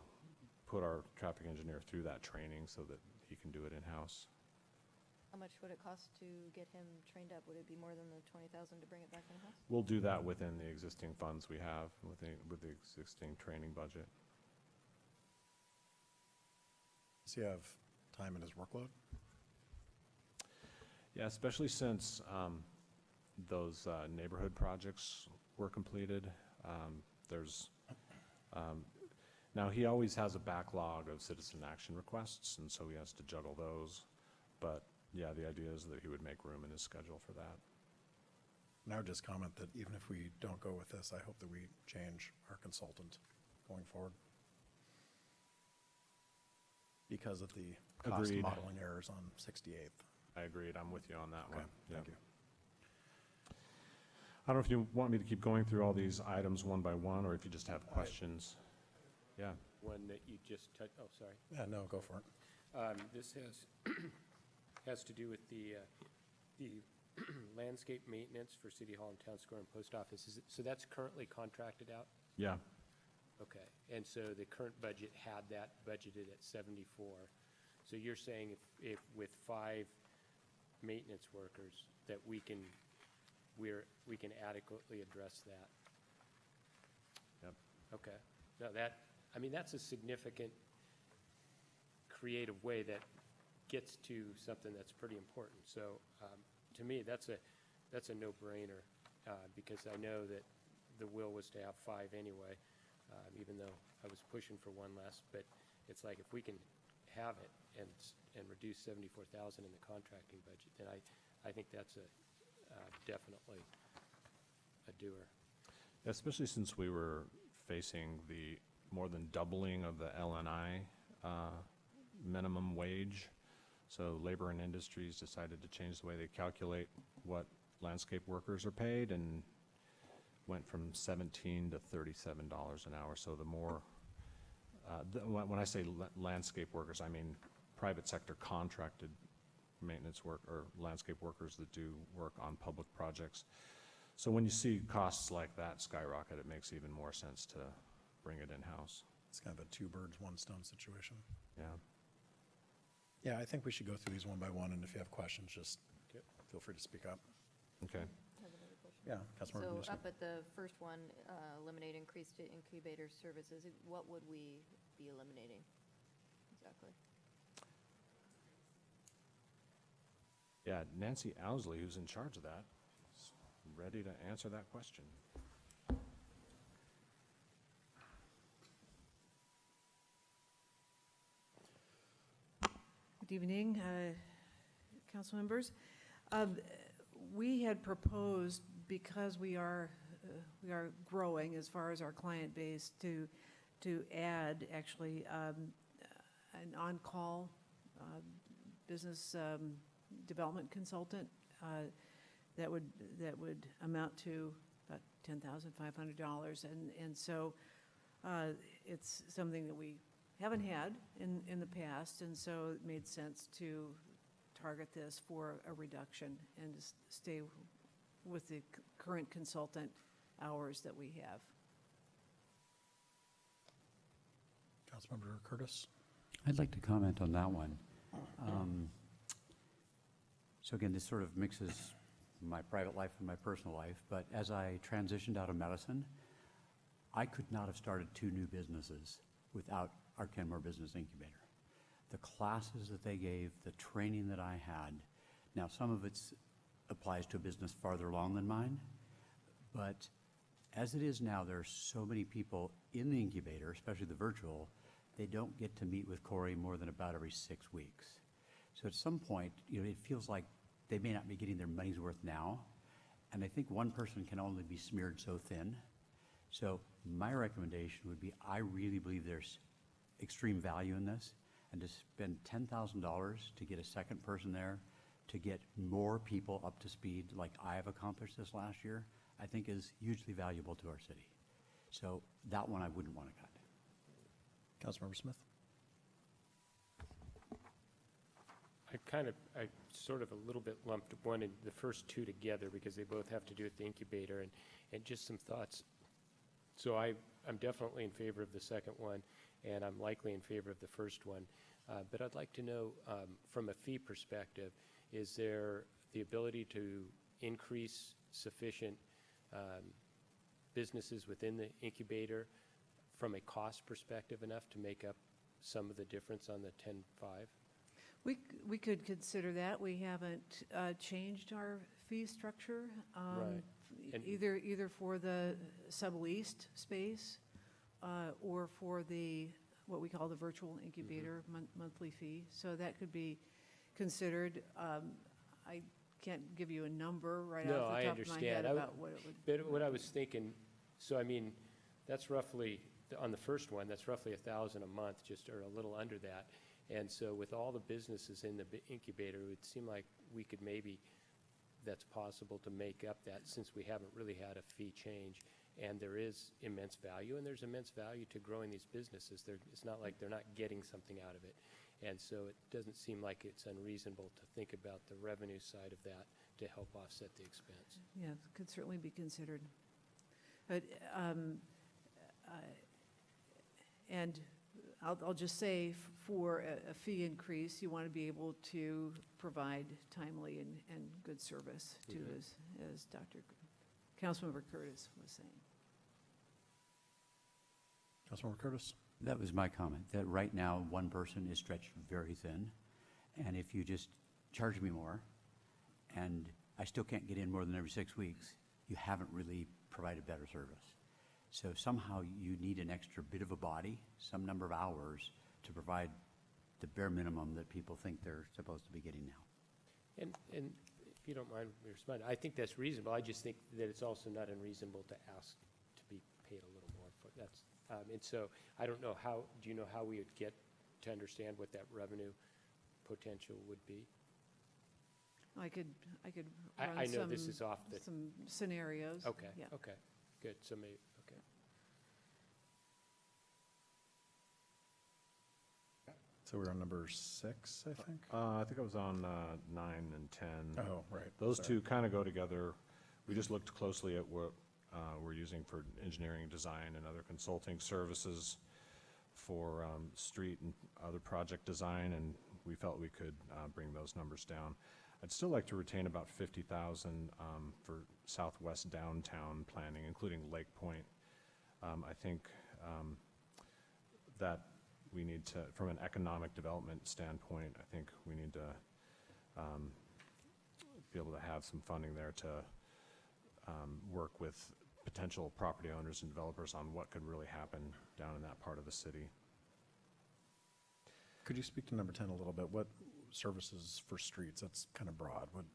put our traffic engineer through that training so that he can do it in-house. How much would it cost to get him trained up? Would it be more than the $20,000 to bring it back in-house? We'll do that within the existing funds we have, with the existing training budget. Does he have time in his workload? Yeah, especially since those neighborhood projects were completed. Now, he always has a backlog of citizen action requests, and so he has to juggle those. But, yeah, the idea is that he would make room in his schedule for that. And I would just comment that even if we don't go with this, I hope that we change our consultant going forward, because of the cost Agreed. modeling errors on 68th. I agreed. I'm with you on that Okay, one. thank Yeah. you. I don't know if you want me to keep going through all these items one by one, or if you just have questions. Yeah. One that you just touched, oh, sorry. Yeah, no, go for it. This has to do with the landscape maintenance for City Hall and Town Square and Post Office. So that's currently contracted out? Yeah. Okay, and so the current budget had that budgeted at 74. So you're saying if with 5 maintenance workers, that we can we can adequately address that. Yep. Okay. No, that's a significant creative way that gets to something that's pretty important. So to me, that's a no-brainer because I know that the will was to have 5 anyway, even though I was pushing for one less. But it's like if we can have it and reduce 74,000 in the contracting budget, then I think that's definitely a doer. Especially since we were facing the more than doubling of the LNI minimum wage. So Labor and Industries decided to change the way they calculate what landscape workers are paid and went from $17 to $37 an hour. So the more, when I say landscape workers, I mean private sector contracted maintenance work or landscape workers that do work on public projects. So when you see costs like that skyrocket, it makes even more sense to bring it in-house. It's kind of a two birds, one stone situation. Yeah. Yeah, I think we should go through these one by one, and if you have questions, just Okay. feel free to speak up. Okay. Has another question. Yeah, Councilmember So Newsom. up at the first one, eliminate increased incubator services, what would we be eliminating exactly? Yeah, Nancy Owsley, who's in charge of that, is ready to answer that question. Good evening, council members. We had proposed, because we are growing as far as our client base, to add actually an on-call business development consultant that would amount to about $10,500, and so it's something that we haven't had in the past, and so it made sense to target this for a reduction and to stay with the current consultant hours that we have. Councilmember Curtis. I'd like to comment on that one. So again, this sort of mixes my private life and my personal life, but as I transitioned out of medicine, I could not have started 2 new businesses without our Kenmore Business Incubator. The classes that they gave, the training that I had, now some of it applies to a business farther along than mine, but as it is now, there are so many people in the incubator, especially the virtual, they don't get to meet with Corey more than about every 6 weeks. So at some point, it feels like they may not be getting their money's worth now, and I think one person can only be smeared so thin. So my recommendation would be, I really believe there's extreme value in this, and to spend $10,000 to get a second person there, to get more people up to speed like I have accomplished this last year, I think is hugely valuable to our city. So that one I wouldn't want to cut. Councilmember Smith. I sort of a little bit lumped the first 2 together because they both have to do with the incubator, and just some thoughts. So I'm definitely in favor of the second one, and I'm likely in favor of the first one. But I'd like to know, from a fee perspective, is there the ability to increase sufficient businesses within the incubator from a cost perspective enough to make up some of the difference on the 10.5? We could consider that. We haven't changed our fee structure. Right. And- Either for the subleased space or for what we call the virtual incubator monthly fee. So that could be considered. I can't give you a number right No, off I the top of my head understand. about what it would. But what I was thinking, so I mean, that's roughly, on the first one, that's roughly $1,000 a month, just or a little under that. And so with all the businesses in the incubator, it would seem like we could maybe, that's possible to make up that, since we haven't really had a fee change. And there is immense value, and there's immense value to growing these businesses. It's not like they're not getting something out of it. And so it doesn't seem like it's unreasonable to think about the revenue side of that to help offset the expense. Yeah, it could certainly be considered. But, and I'll just say, for a fee increase, you want to be able to provide timely and good service to, as Councilmember Curtis was saying. Councilmember Curtis? That was my comment, that right now, one person is stretched very thin, and if you just charge me more, and I still can't get in more than every 6 weeks, you haven't really provided better service. So somehow you need an extra bit of a body, some number of hours, to provide the bare minimum that people think they're supposed to be getting now. And if you don't mind me responding, I think that's reasonable. I just think that it's also not unreasonable to ask to be paid a little more for that's. And so I don't know how, do you know how we would get to understand what that revenue potential would be? I could I run know this is off the, some scenarios. okay, Yeah. okay, good, so maybe, okay. So we're on number 6, I think? I think I was on 9 and 10. Oh, right. Those Sorry. two kind of go together. We just looked closely at what we're using for engineering, design, and other consulting services for street and other project design, and we felt we could bring those numbers down. I'd still like to retain about 50,000 for southwest downtown planning, including Lake Point. I think that we need to, from an economic development standpoint, I think we need to be able to have some funding there to work with potential property owners and developers on what could really happen down in that part of the city. Could you speak to number 10 a little bit? What services for streets? That's kind of broad. What?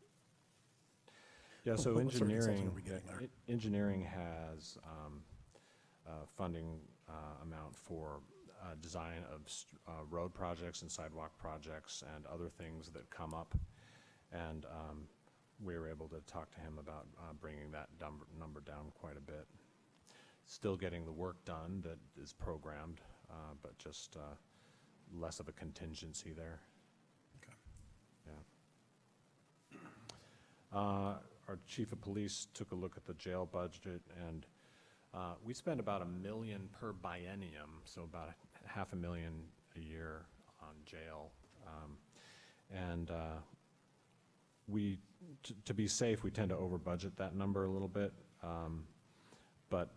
Yeah, so what sort of consulting engineering, are we getting there? engineering has funding amount for design of road projects and sidewalk projects and other things that come up. And we were able to talk to him about bringing that number down quite a bit. Still getting the work done that is programmed, but just less of a contingency there. Okay. Yeah. Our chief of police took a look at the jail budget, and we spend about $1 million per biennium, so about $500,000 a year on jail. We, to be safe, we tend to over budget that number a little bit, but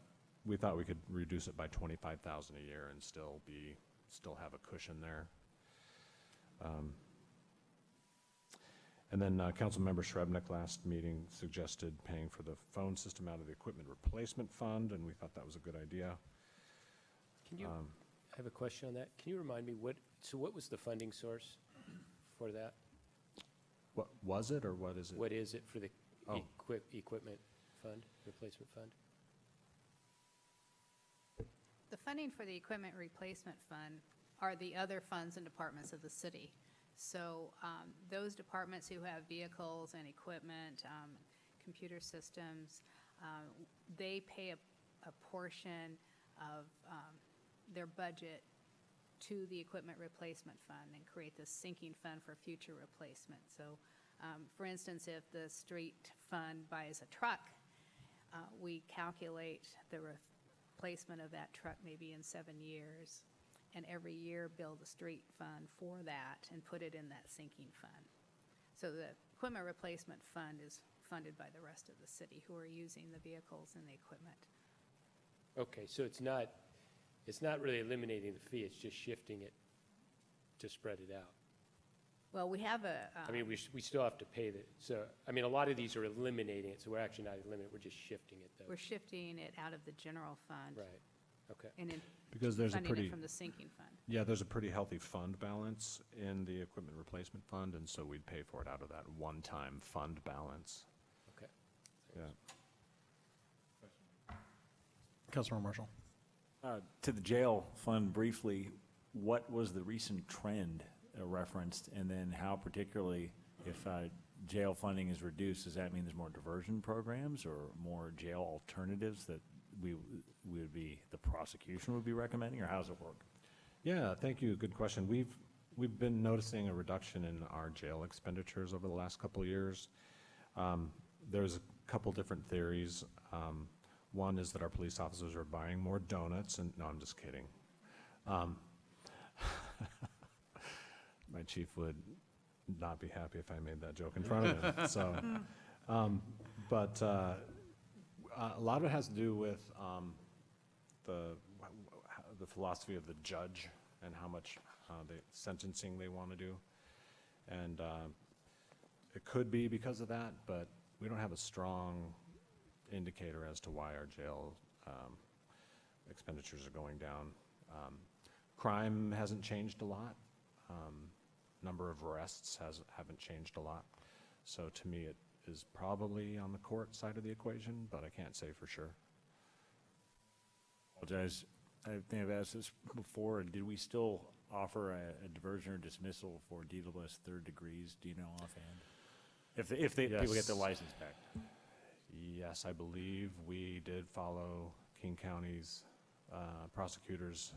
we thought we could reduce it by $25,000 a year and still have a cushion there. And then Councilmember Shrebnick last meeting suggested paying for the phone system out of the equipment replacement fund, and we thought that was a good idea. Can you, I have a question on that. Can you remind me what was the funding source for that? What was it, or what is it? What is it for the Oh. equipment fund, replacement fund? The funding for the equipment replacement fund are the other funds and departments of the city. So those departments who have vehicles and equipment, computer systems, they pay a portion of their budget to the equipment replacement fund and create this sinking fund for future replacement. So for instance, if the street fund buys a truck, we calculate the replacement of that truck maybe in 7 years, and every year build a street fund for that and put it in that sinking fund. So the equipment replacement fund is funded by the rest of the city who are using the vehicles and the equipment. Okay, so it's not really eliminating the fee, it's just shifting it to spread it out. Well, we have a. I mean, we still have to pay so, I mean, a lot of these are eliminating it, so we're actually not eliminating it, we're just shifting it though. We're shifting it out of the general fund. Right, okay. And Because there's funding it from the sinking fund. Yeah, there's a pretty healthy fund balance in the equipment replacement fund, and so we'd pay for it out of that one-time fund balance. Okay. Yeah. Councilmember Marshall. To the jail fund briefly, what was the recent trend referenced, and then how particularly, if jail funding is reduced, does that mean there's more diversion programs or more jail alternatives that the prosecution would be recommending, or how does it work? Yeah, thank you. Good question. We've been noticing a reduction in our jail expenditures over the last couple of years. There's a couple different theories. One is that our police officers are buying more donuts, and no, I'm just kidding. my chief would not be happy if I made that joke in front of him. So, a lot of it has to do with the philosophy of the judge and how much the sentencing they want to do. And it could be because of that, but we don't have a strong indicator as to why our jail expenditures are going down. Crime hasn't changed a lot. Number of arrests haven't changed a lot. So to me, it is probably on the court side of the equation, but I can't say for sure. Apologize. I think I've asked this before, and did we still offer a diversion or dismissal for DWS third degrees? Do you know offhand? If people get their license back? Yes, I believe we did follow King County's prosecutors.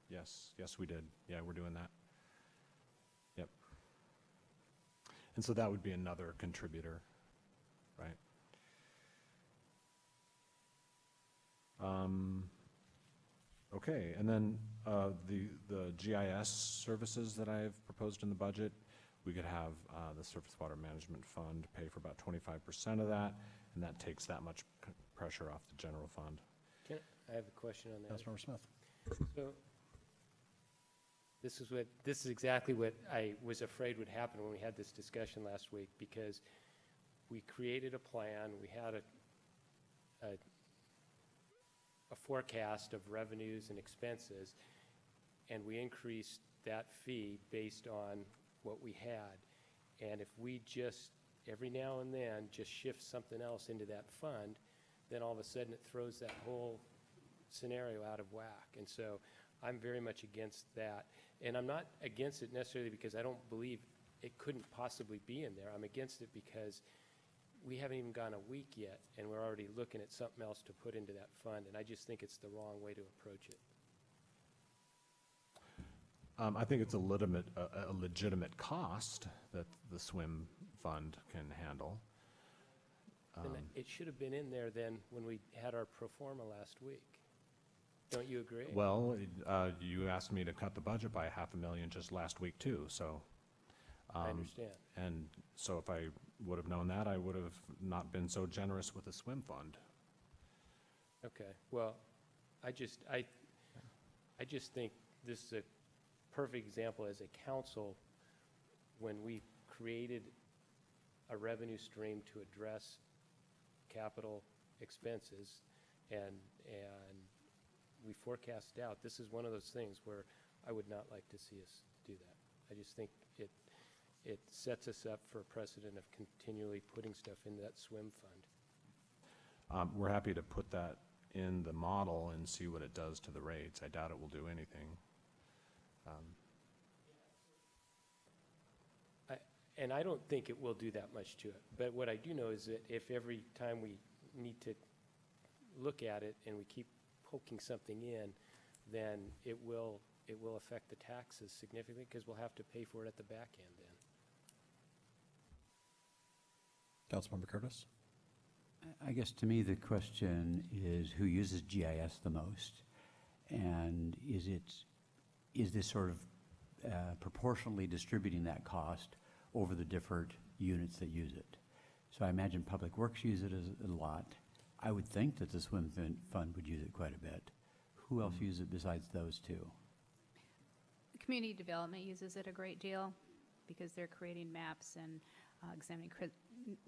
Yes, we did. Yeah, we're doing that. Yep. And so that would be another contributor, right? Okay, and then the GIS services that I've proposed in the budget, we could have the Surface Water Management Fund pay for about 25% of that, and that takes that much pressure off the general fund. I have a question on that. Councilmember Smith. So this is exactly what I was afraid would happen when we had this discussion last week, because we created a plan, we had a forecast of revenues and expenses, and we increased that fee based on what we had. And if we just, every now and then, just shift something else into that fund, then all of a sudden it throws that whole scenario out of whack. And so I'm very much against that. And I'm not against it necessarily because I don't believe it couldn't possibly be in there. I'm against it because we haven't even gone a week yet, and we're already looking at something else to put into that fund, and I just think it's the wrong way to approach it. I think it's a legitimate cost that the swim fund can handle. Then it should have been in there then when we had our pro forma last week. Don't you agree? Well, you asked me to cut the budget by $500,000 just last week too, so. I understand. And so if I would have known that, I would have not been so generous with the swim fund. Okay, well, I just think this is a perfect example as a council when we created a revenue stream to address capital expenses and we forecast out. This is one of those things where I would not like to see us do that. I just think it sets us up for a precedent of continually putting stuff in that swim fund. We're happy to put that in the model and see what it does to the rates. I doubt it will do anything. And I don't think it will do that much to it. But what I do know is that if every time we need to look at it and we keep poking something in, then it will affect the taxes significantly because we'll have to pay for it at the back end then. Councilmember Curtis. I guess to me, the question is who uses GIS the most? And is this sort of proportionally distributing that cost over the different units that use it? So I imagine Public Works use it a lot. I would think that the swim fund would use it quite a bit. Who else uses it besides those two? Community development uses it a great deal because they're creating maps and examining,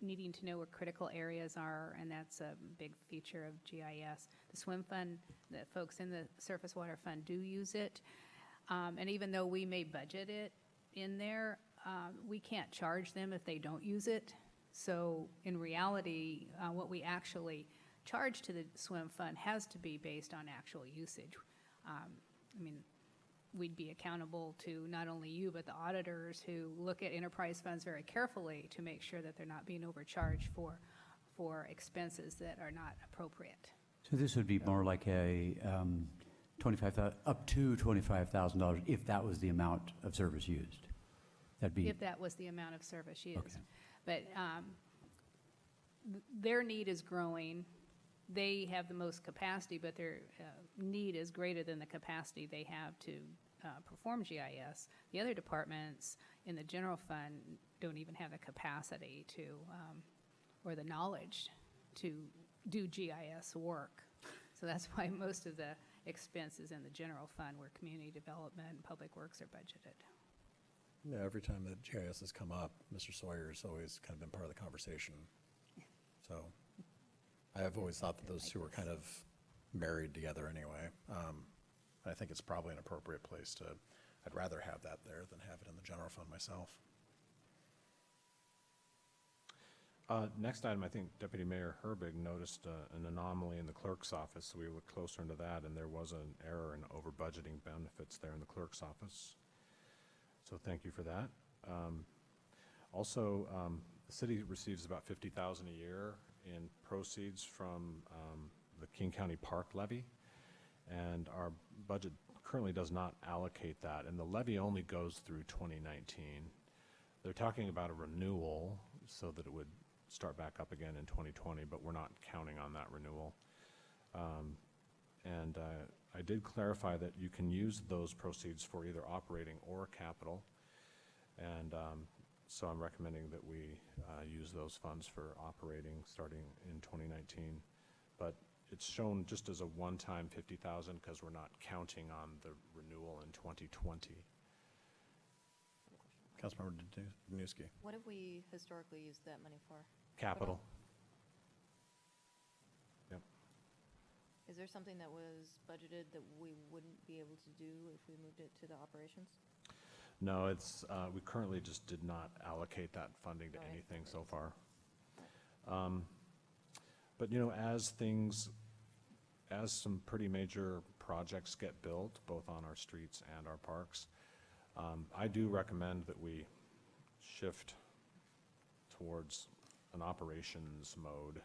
needing to know where critical areas are, and that's a big feature of GIS. The swim fund, the folks in the surface water fund do use it, and even though we may budget it in there, we can't charge them if they don't use it. So in reality, what we actually charge to the swim fund has to be based on actual usage. I mean, we'd be accountable to not only you, but the auditors who look at enterprise funds very carefully to make sure that they're not being overcharged for expenses that are not appropriate. So this would be more like a up to $25,000 if that was the amount of service used. That'd be If that was the amount of service used. Okay. But their need is growing. They have the most capacity, but their need is greater than the capacity they have to perform GIS. The other departments in the general fund don't even have the capacity to, or the knowledge to do GIS work. So that's why most of the expense is in the general fund, where community development and public works are budgeted. Yeah, every time that GIS has come up, Mr. Sawyer's always kind of been part of the conversation. So I have always thought that those two were kind of married together anyway. I think it's probably an appropriate place to, I'd rather have that there than have it in the general fund myself. Next item, I think Deputy Mayor Herbig noticed an anomaly in the clerk's office, so we looked closer into that, and there was an error in over budgeting benefits there in the clerk's office. So thank you for that. Also, the city receives about $50,000 a year in proceeds from the King County Park Levy, and our budget currently does not allocate that, and the levy only goes through 2019. They're talking about a renewal so that it would start back up again in 2020, but we're not counting on that renewal. I did clarify that you can use those proceeds for either operating or capital, and so I'm recommending that we use those funds for operating starting in 2019. But it's shown just as a one-time $50,000 because we're not counting on the renewal in 2020. Councilmember Danuski. What have we historically used that money for? Capital. Yep. Is there something that was budgeted that we wouldn't be able to do if we moved it to the operations? No, it's, we currently just did not allocate that funding to anything so far. But, you know, as some pretty major projects get built, both on our streets and our parks, I do recommend that we shift towards an operations mode.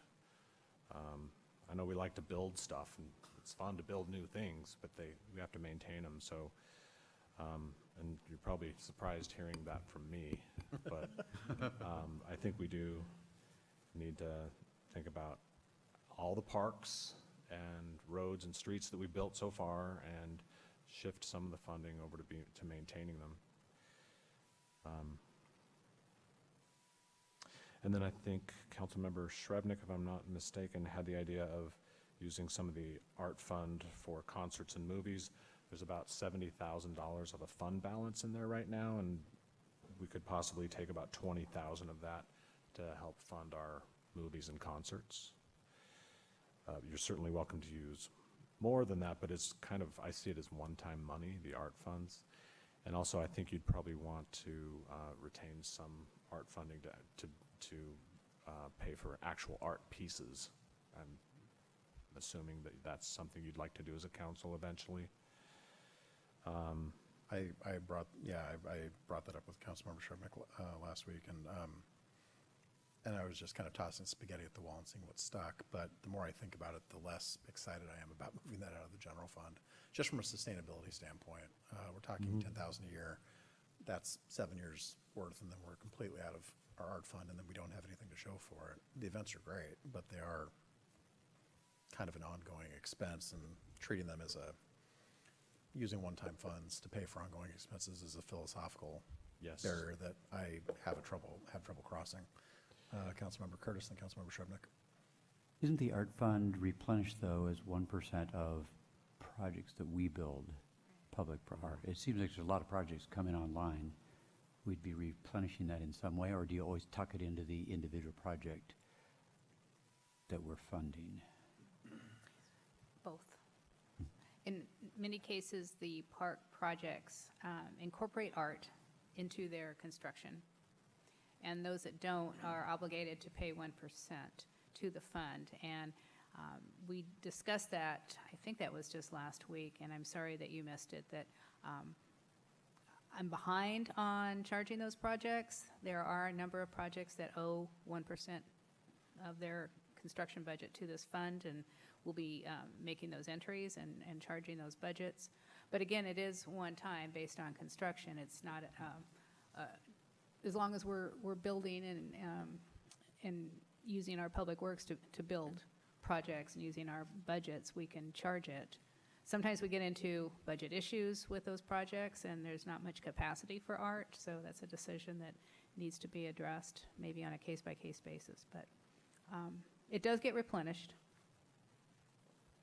I know we like to build stuff, and it's fun to build new things, but we have to maintain them. So, and you're probably surprised hearing that from me, but I think we do need to think about all the parks and roads and streets that we built so far and shift some of the funding over to maintaining them. And then I think Councilmember Shrevenick, if I'm not mistaken, had the idea of using some of the art fund for concerts and movies. There's about $70,000 of a fund balance in there right now, and we could possibly take about $20,000 of that to help fund our movies and concerts. You're certainly welcome to use more than that, but it's kind of, I see it as one-time money, the art funds. And also, I think you'd probably want to retain some art funding to pay for actual art pieces. I'm assuming that that's something you'd like to do as a council eventually. I brought that up with Councilmember Shermick last week, and I was just kind of tossing spaghetti at the wall and seeing what stuck. But the more I think about it, the less excited I am about moving that out of the general fund, just from a sustainability standpoint. We're talking $10,000 a year. That's 7 years worth, and then we're completely out of our art fund, and then we don't have anything to show for it. The events are great, but they are kind of an ongoing expense, and treating them as using one-time funds to pay for ongoing expenses is a philosophical barrier that I have trouble crossing. Councilmember Curtis and Councilmember Shrevenick. Isn't the art fund replenished, though, as 1% of projects that we build, public art? It seems like there's a lot of projects coming online. We'd be replenishing that in some way, or do you always tuck it into the individual project that we're funding? Both. In many cases, the park projects incorporate art into their construction, and those that don't are obligated to pay 1% to the fund. And we discussed that, I think that was just last week, and I'm sorry that you missed it, that I'm behind on charging those projects. There are a number of projects that owe 1% of their construction budget to this fund, and we'll be making those entries and charging those budgets. But again, it is one time based on construction. It's not, as long as we're building and using our public works to build projects and using our budgets, we can charge it. Sometimes we get into budget issues with those projects, and there's not much capacity for art, so that's a decision that needs to be addressed, maybe on a case-by-case basis. But it does get replenished.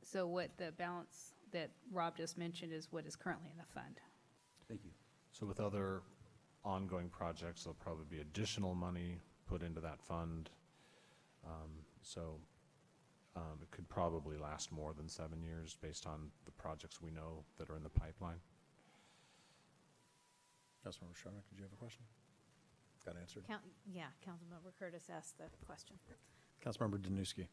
So what the balance that Rob just mentioned is what is currently in the fund. Thank you. So with other ongoing projects, there'll probably be additional money put into that fund. It could probably last more than 7 years based on the projects we know that are in the pipeline. Councilmember Sherman, did you have a question? Got answered. Yeah, Councilmember Curtis asked the question. Councilmember Danuski.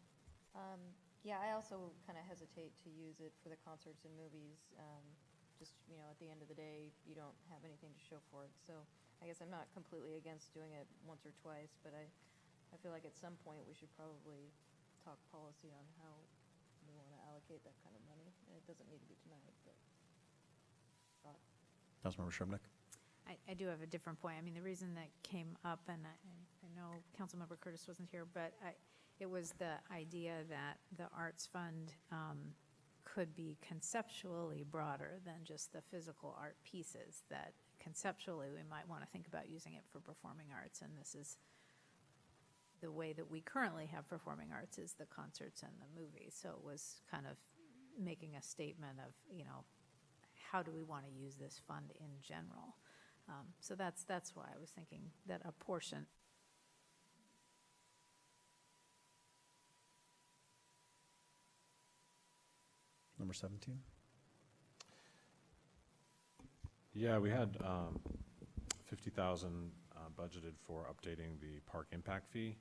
Yeah, I also kind of hesitate to use it for the concerts and movies. Just, at the end of the day, you don't have anything to show for it. So I guess I'm not completely against doing it once or twice, but I feel like at some point we should probably talk policy on how we want to allocate that kind of money. And it doesn't need to be tonight, but thought. Councilmember Sherman. I do have a different point. I mean, the reason that came up, and I know Councilmember Curtis wasn't here, but it was the idea that the Arts Fund could be conceptually broader than just the physical art pieces, that conceptually we might want to think about using it for performing arts, and this is the way that we currently have performing arts is the concerts and the movies. So it was kind of making a statement of, how do we want to use this fund in general? So that's why I was thinking that a portion. Number 17. Yeah, we had 50,000 budgeted for updating the park impact fee,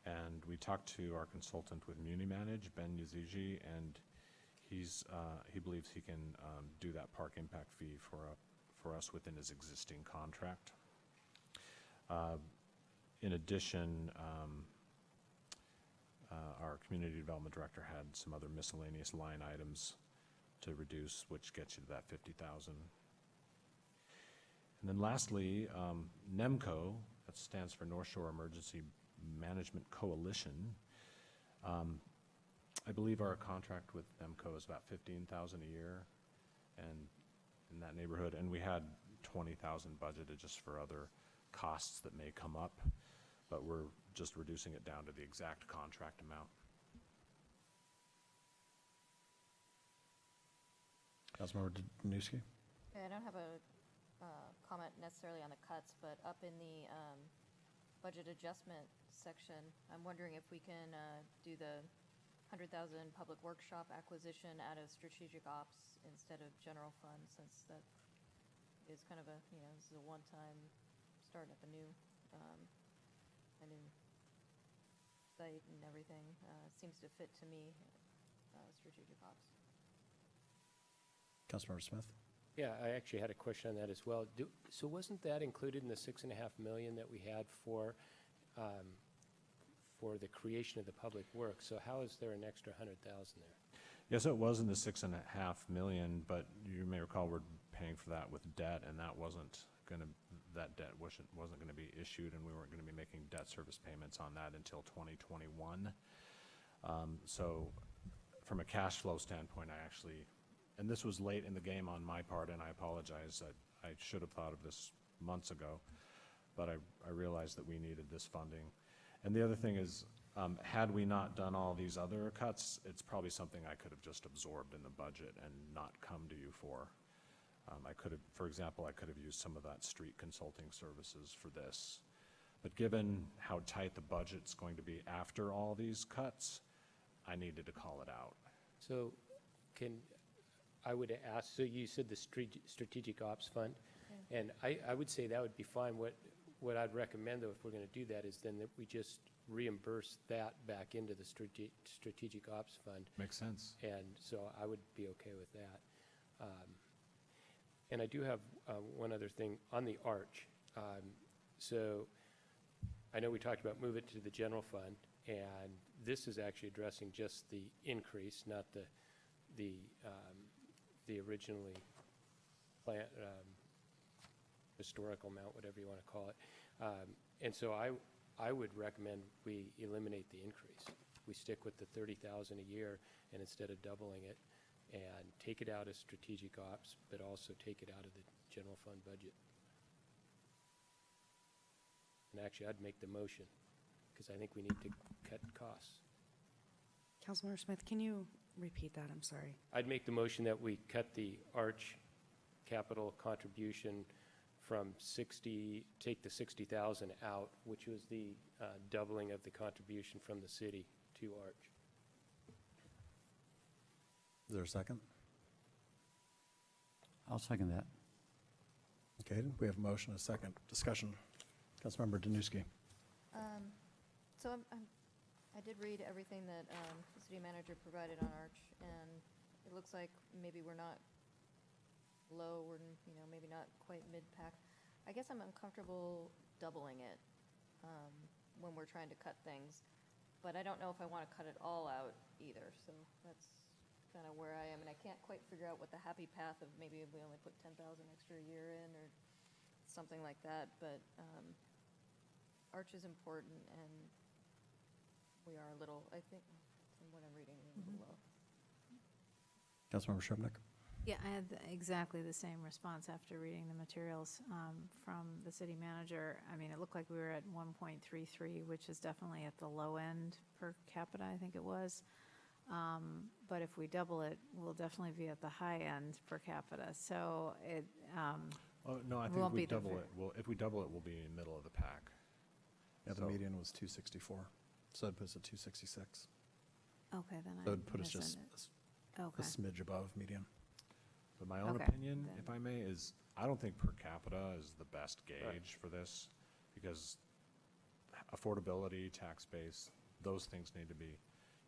and we talked to our consultant with MuniManage, Ben Yazigi, and he believes he can do that park impact fee for us within his existing contract. In addition, our community development director had some other miscellaneous line items to reduce, which gets you to that 50,000. And then lastly, NEMCO, that stands for North Shore Emergency Management Coalition. I believe our contract with NEMCO is about 15,000 a year, and in that neighborhood, and we had 20,000 budgeted just for other costs that may come up, but we're just reducing it down to the exact contract amount. Councilmember Danuski. Yeah, I don't have a comment necessarily on the cuts, but up in the budget adjustment section, I'm wondering if we can do the 100,000 public workshop acquisition out of strategic ops instead of general fund, since that is kind of this is a one-time starting up a new site and everything. Seems to fit to me, strategic ops. Councilmember Smith. Yeah, I actually had a question on that as well. So wasn't that included in the $6.5 million that we had for the creation of the public works? So how is there an extra 100,000 there? Yes, it was in the $6.5 million, but you may recall we're paying for that with debt, and that debt wasn't going to be issued, and we weren't going to be making debt service payments on that until 2021. So from a cash flow standpoint, and this was late in the game on my part, and I apologize. I should have thought of this months ago, but I realized that we needed this funding. And the other thing is, had we not done all these other cuts, it's probably something I could have just absorbed in the budget and not come to you for. For example, I could have used some of that street consulting services for this. But given how tight the budget's going to be after all these cuts, I needed to call it out. So I would ask, so you said the strategic ops fund, and I would say that would be fine. What I'd recommend, though, if we're going to do that, is then that we just reimburse that back into the strategic ops fund. Makes sense. And so I would be okay with that. And I do have one other thing on the arch. So I know we talked about move it to the general fund, and this is actually addressing just the increase, not the originally planned historical amount, whatever you want to call it. And so I would recommend we eliminate the increase. We stick with the 30,000 a year, and instead of doubling it, and take it out of strategic ops, but also take it out of the general fund budget. And actually, I'd make the motion, because I think we need to cut costs. Councilmember Smith, can you repeat that? I'm sorry. I'd make the motion that we cut the Arch capital contribution from 60, take the 60,000 out, which was the doubling of the contribution from the city to Arch. Is there a second? I'll second that. Okay, we have a motion, a second. Discussion. Councilmember Danuski. So I did read everything that the city manager provided on Arch, and it looks like maybe we're not low, we're, maybe not quite mid-pack. I guess I'm uncomfortable doubling it when we're trying to cut things, but I don't know if I want to cut it all out either, so that's kind of where I am, and I can't quite figure out what the happy path of maybe if we only put 10,000 extra a year in, or something like that, but Arch is important, and we are a little, I think, from what I'm reading, a little low. Councilmember Shrubnik. Yeah, I had exactly the same response after reading the materials from the city manager. I mean, it looked like we were at 1.33, which is definitely at the low end per capita, I think it was. But if we double it, we'll definitely be at the high end per capita. So it No, I think won't if we be the double ver- it, if we double it, we'll be in the middle of the pack. Yeah, the So- median was 264, so it puts it 266. okay, then So I it'd put us just missed a okay. smidge above median. But my own Okay, opinion, then. if I may, is I don't think per capita is the best gauge for this, because affordability, tax base, those things need to be,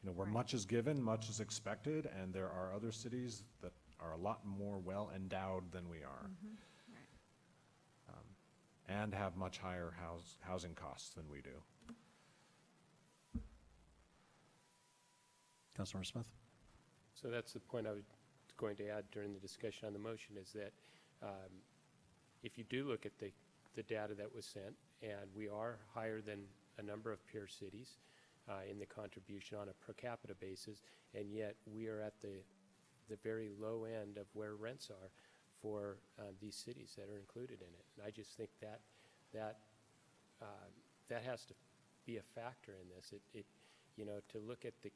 where Right. much is given, much is expected, and there are other cities that are a lot more well-endowed than we are, Right. and have much higher housing costs than we do. Councilmember Smith. So that's the point I was going to add during the discussion on the motion, is that if you do look at the data that was sent, and we are higher than a number of peer cities in the contribution on a per capita basis, and yet we are at the very low end of where rents are for these cities that are included in it. And I just think that has to be a factor in this. To look at the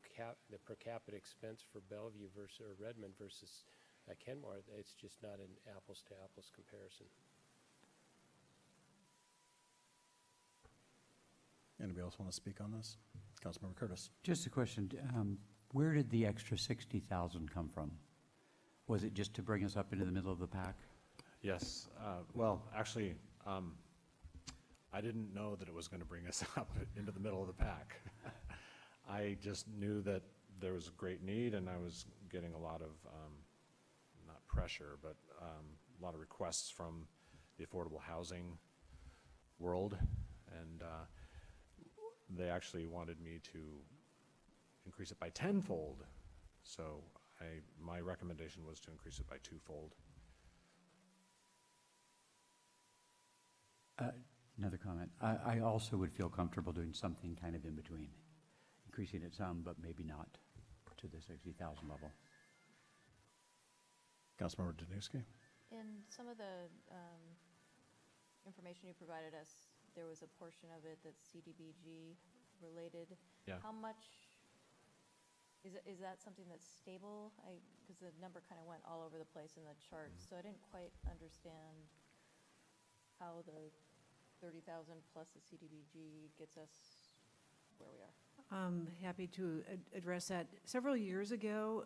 per capita expense for Bellevue versus or Redmond versus Kenmore, it's just not an apples to apples comparison. Anybody else want to speak on this? Councilmember Curtis. Just a question, where did the extra 60,000 come from? Was it just to bring us up into the middle of the pack? Yes, well, actually, I didn't know that it was going to bring us up into the middle of the pack. I just knew that there was a great need, and I was getting a lot of, not pressure, but a lot of requests from the affordable housing world, and they actually wanted me to increase it by tenfold. So my recommendation was to increase it by twofold. Another comment. I also would feel comfortable doing something kind of in between, increasing it some, but maybe not to the 60,000 level. Councilmember Danuski. In some of the information you provided us, there was a portion of it that's CDBG related. Yeah. How much, is that something that's stable? Because the number kind of went all over the place in the chart, so I didn't quite understand how the 30,000 plus the CDBG gets us where we are. Happy to address that. Several years ago,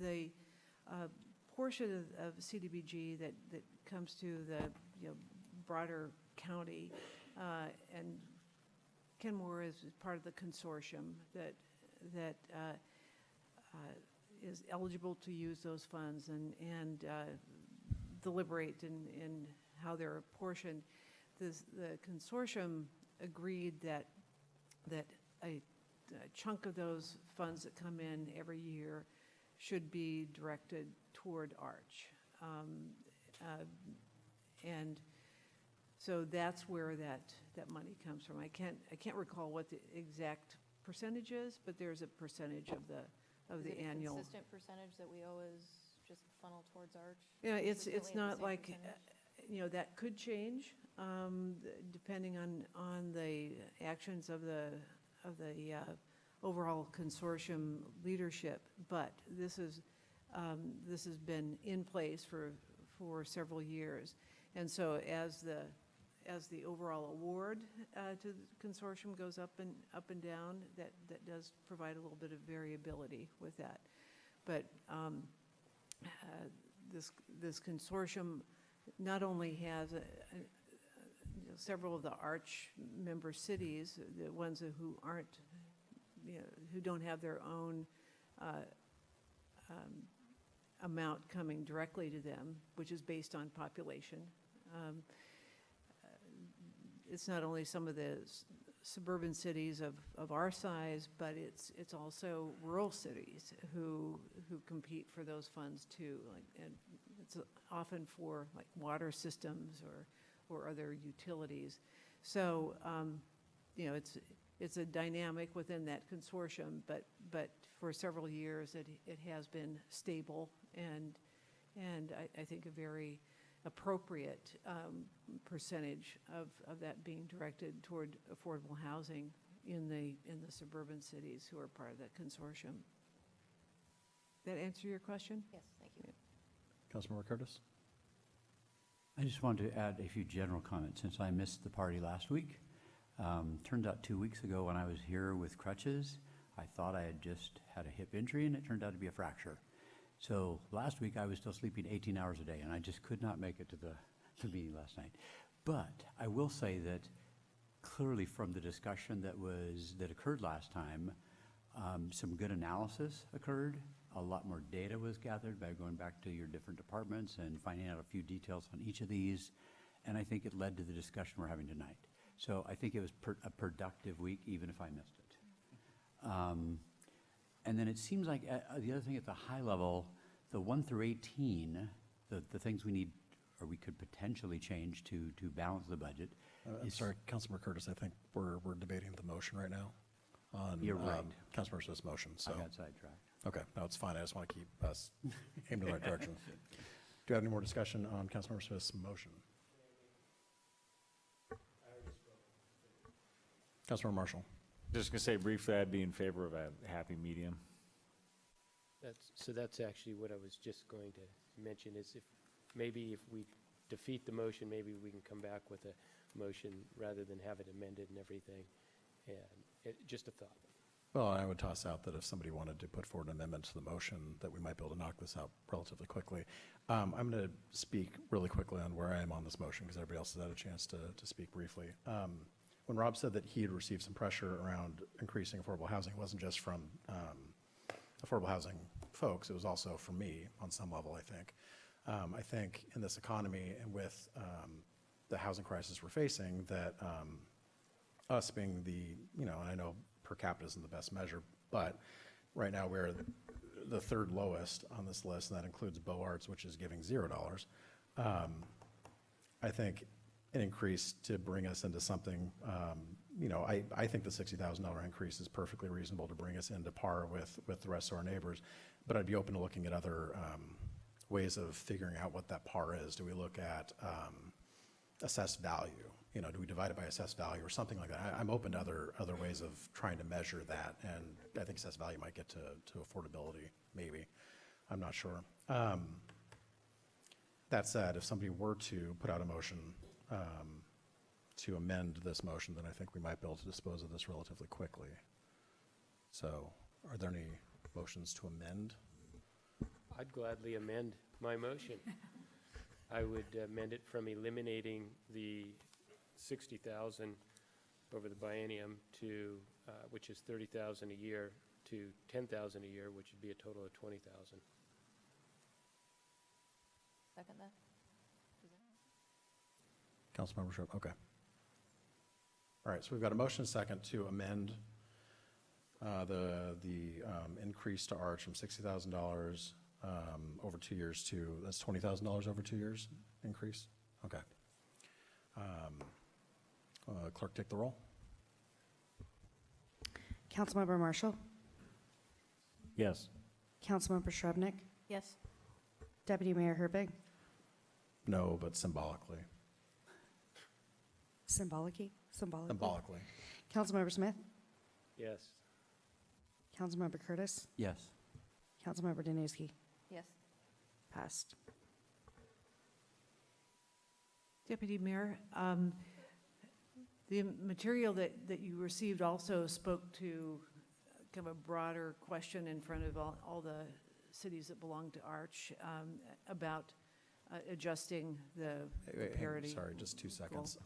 the portion of CDBG that comes to the broader county, and Kenmore is part of the consortium that is eligible to use those funds and deliberate in how they're apportioned. The consortium agreed that a chunk of those funds that come in every year should be directed toward Arch. And so that's where that money comes from. I can't recall what the exact percentage is, but there's a percentage of of Is the it a annual. consistent percentage that we always just funnel towards arch? Yeah, it's consistently at the not same like, percentage? that could change, depending on the actions of the overall consortium leadership. But this has been in place for several years. And so as the overall award to the consortium goes up and down, that does provide a little bit of variability with that. But this consortium not only has several of the arch member cities, the ones who aren't, who don't have their own amount coming directly to them, which is based on population. It's not only some of the suburban cities of our size, but it's also rural cities who compete for those funds too. And it's often for like water systems or other utilities. So it's a dynamic within that consortium, but for several years it has been stable and I think a very appropriate percentage of that being directed toward affordable housing in the suburban cities who are part of that consortium. That answer your question? Yes, thank you. Councilmember Curtis? I just wanted to add a few general comments since I missed the party last week. Turns out 2 weeks ago when I was here with crutches, I thought I had just had a hip injury and it turned out to be a fracture. So last week I was still sleeping 18 hours a day and I just could not make it to the meeting last night. But I will say that clearly from the discussion that occurred last time, some good analysis occurred. A lot more data was gathered by going back to your different departments and finding out a few details on each of these. And I think it led to the discussion we're having tonight. So I think it was a productive week, even if I missed it. And then it seems like the other thing at the high level, the 1 through 18, the things we need or we could potentially change to balance the budget. I'm sorry, Councilmember Curtis, I think we're debating the motion right now on You're right. Councilmember Smith's motion. So. I got sidetracked. Okay, no, it's fine. I just want to keep us aimed in the right direction. Do you have any more discussion on Councilmember Smith's motion? Councilmember Marshall. Just going to say briefly, I'd be in favor of a happy medium. That's actually what I was just going to mention, is if we defeat the motion, maybe we can come back with a motion rather than have it amended and everything. And just a thought. Well, I would toss out that if somebody wanted to put forward an amendment to the motion, that we might be able to knock this out relatively quickly. I'm going to speak really quickly on where I am on this motion because everybody else has had a chance to speak briefly. When Rob said that he had received some pressure around increasing affordable housing, it wasn't just from affordable housing folks, it was also from me on some level, I think. I think in this economy and with the housing crisis we're facing, that us being and I know per capita isn't the best measure, but right now we're the third lowest on this list, and that includes Beaux Arts, which is giving $0. I think an increase to bring us into something, I think the $60,000 increase is perfectly reasonable to bring us into par with the rest of our neighbors, but I'd be open to looking at other ways of figuring out what that par is. Do we look at assessed value? Do we divide it by assessed value or something like that? I'm open to other ways of trying to measure that, and I think assessed value might get to affordability, maybe. I'm not sure. That said, if somebody were to put out a motion to amend this motion, then I think we might be able to dispose of this relatively quickly. So, are there any motions to amend? I'd gladly amend my motion. I would amend it from eliminating the 60,000 over the biennium to, which is 30,000 a year, to 10,000 a year, which would be a total of 20,000. Second that? Councilmember Sharp, okay. All right, so we've got a motion and a second to amend the increase to ARCH from $60,000 over 2 years to, that's $20,000 over 2 years increase? Okay. Clerk, take the roll. Councilmember Marshall? Yes. Councilmember Shrubnik, Yes. Deputy Mayor Herbig, No, but symbolically. Symbolically? Symbolically. Councilmember Smith, Yes. Councilmember Curtis, Yes. Councilmember Danuski. Yes. Passed. Deputy Mayor, the material that you received also spoke to kind of a broader question in front of all the cities that belong to Arch about adjusting the parity. Sorry, just 2 seconds.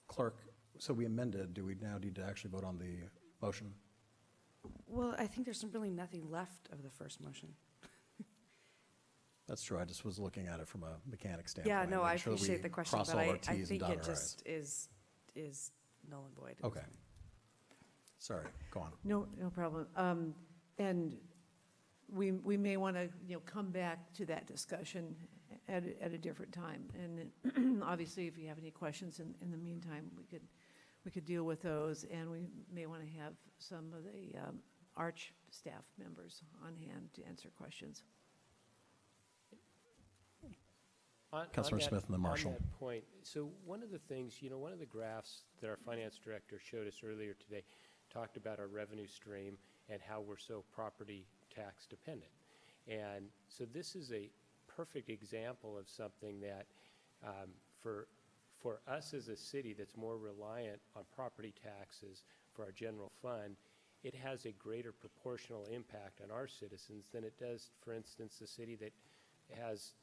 Clerk, so we amended, do we now need to actually vote on the motion? Well, I think there's really nothing left of the first motion. That's true, I just was looking at it from a mechanic standpoint. Yeah, no, I make sure we appreciate the question, cross but all our I Ts and think dot it our just is null and void. Okay. Sorry, go on. No problem. And we may want to, come back to that discussion at a different time. And obviously, if you have any questions in the meantime, we could deal with those, and we may want to have some of the Arch staff members on hand to answer questions. Councilor Smith and then Marshall. On that point, so one of the things, one of the graphs that our finance director showed us earlier today talked about our revenue stream and how we're so property tax dependent. And so this is a perfect example of something that for us as a city that's more reliant on property taxes for our general fund, it has a greater proportional impact on our citizens than it does, for instance, a city that has,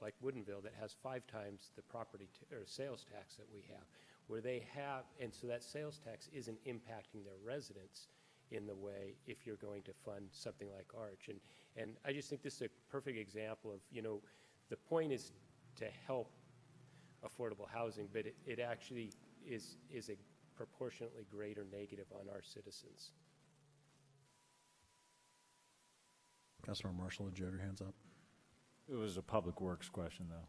like Woodinville, that has 5 times the property or sales tax that we have, where they have, and so that sales tax isn't impacting their residents in the way if you're going to fund something like Arch. And I just think this is a perfect example of, the point is to help affordable housing, but it actually is a proportionately greater negative on our citizens. Councilor Marshall, did you have your hands up? It was a public works question, though.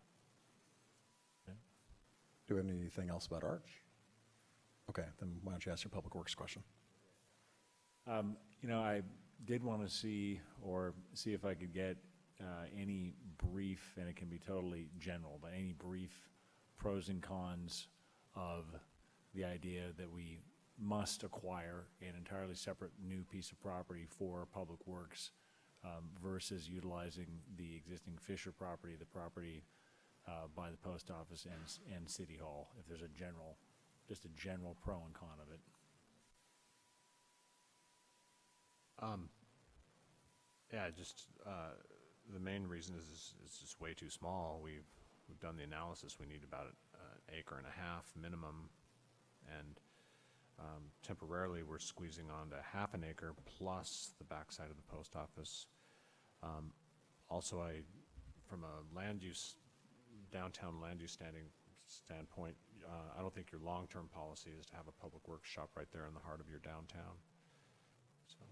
Do we have anything else about Arch? Okay, then why don't you ask your public works question? I did want to see if I could get any brief, and it can be totally general, but any brief pros and cons of the idea that we must acquire an entirely separate new piece of property for public works versus utilizing the existing Fisher property, the property by the post office and City Hall, if there's just a general pro and con of it. The main reason is it's just way too small. We've done the analysis. We need about an acre and a half minimum, and temporarily we're squeezing onto half an acre plus the backside of the post office. Also, from a downtown land use standpoint, I don't think your long-term policy is to have a public works shop right there in the heart of your downtown. So.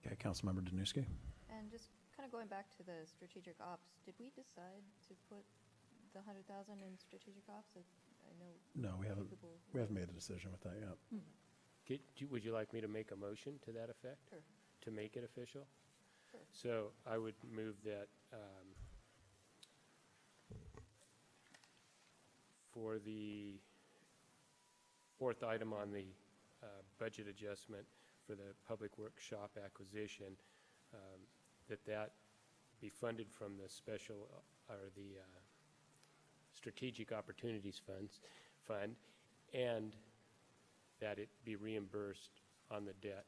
Okay, Councilmember Danuski. And just kind of going back to the strategic ops, did we decide to put the 100,000 in strategic ops? I know. No, we haven't made a decision with that yet. Would you like me to make a motion to that effect? Sure. To make it official? Sure. So I would move that for the 4th item on the budget adjustment for the public workshop acquisition, that be funded from the special or the strategic opportunities fund, and that it be reimbursed on the debt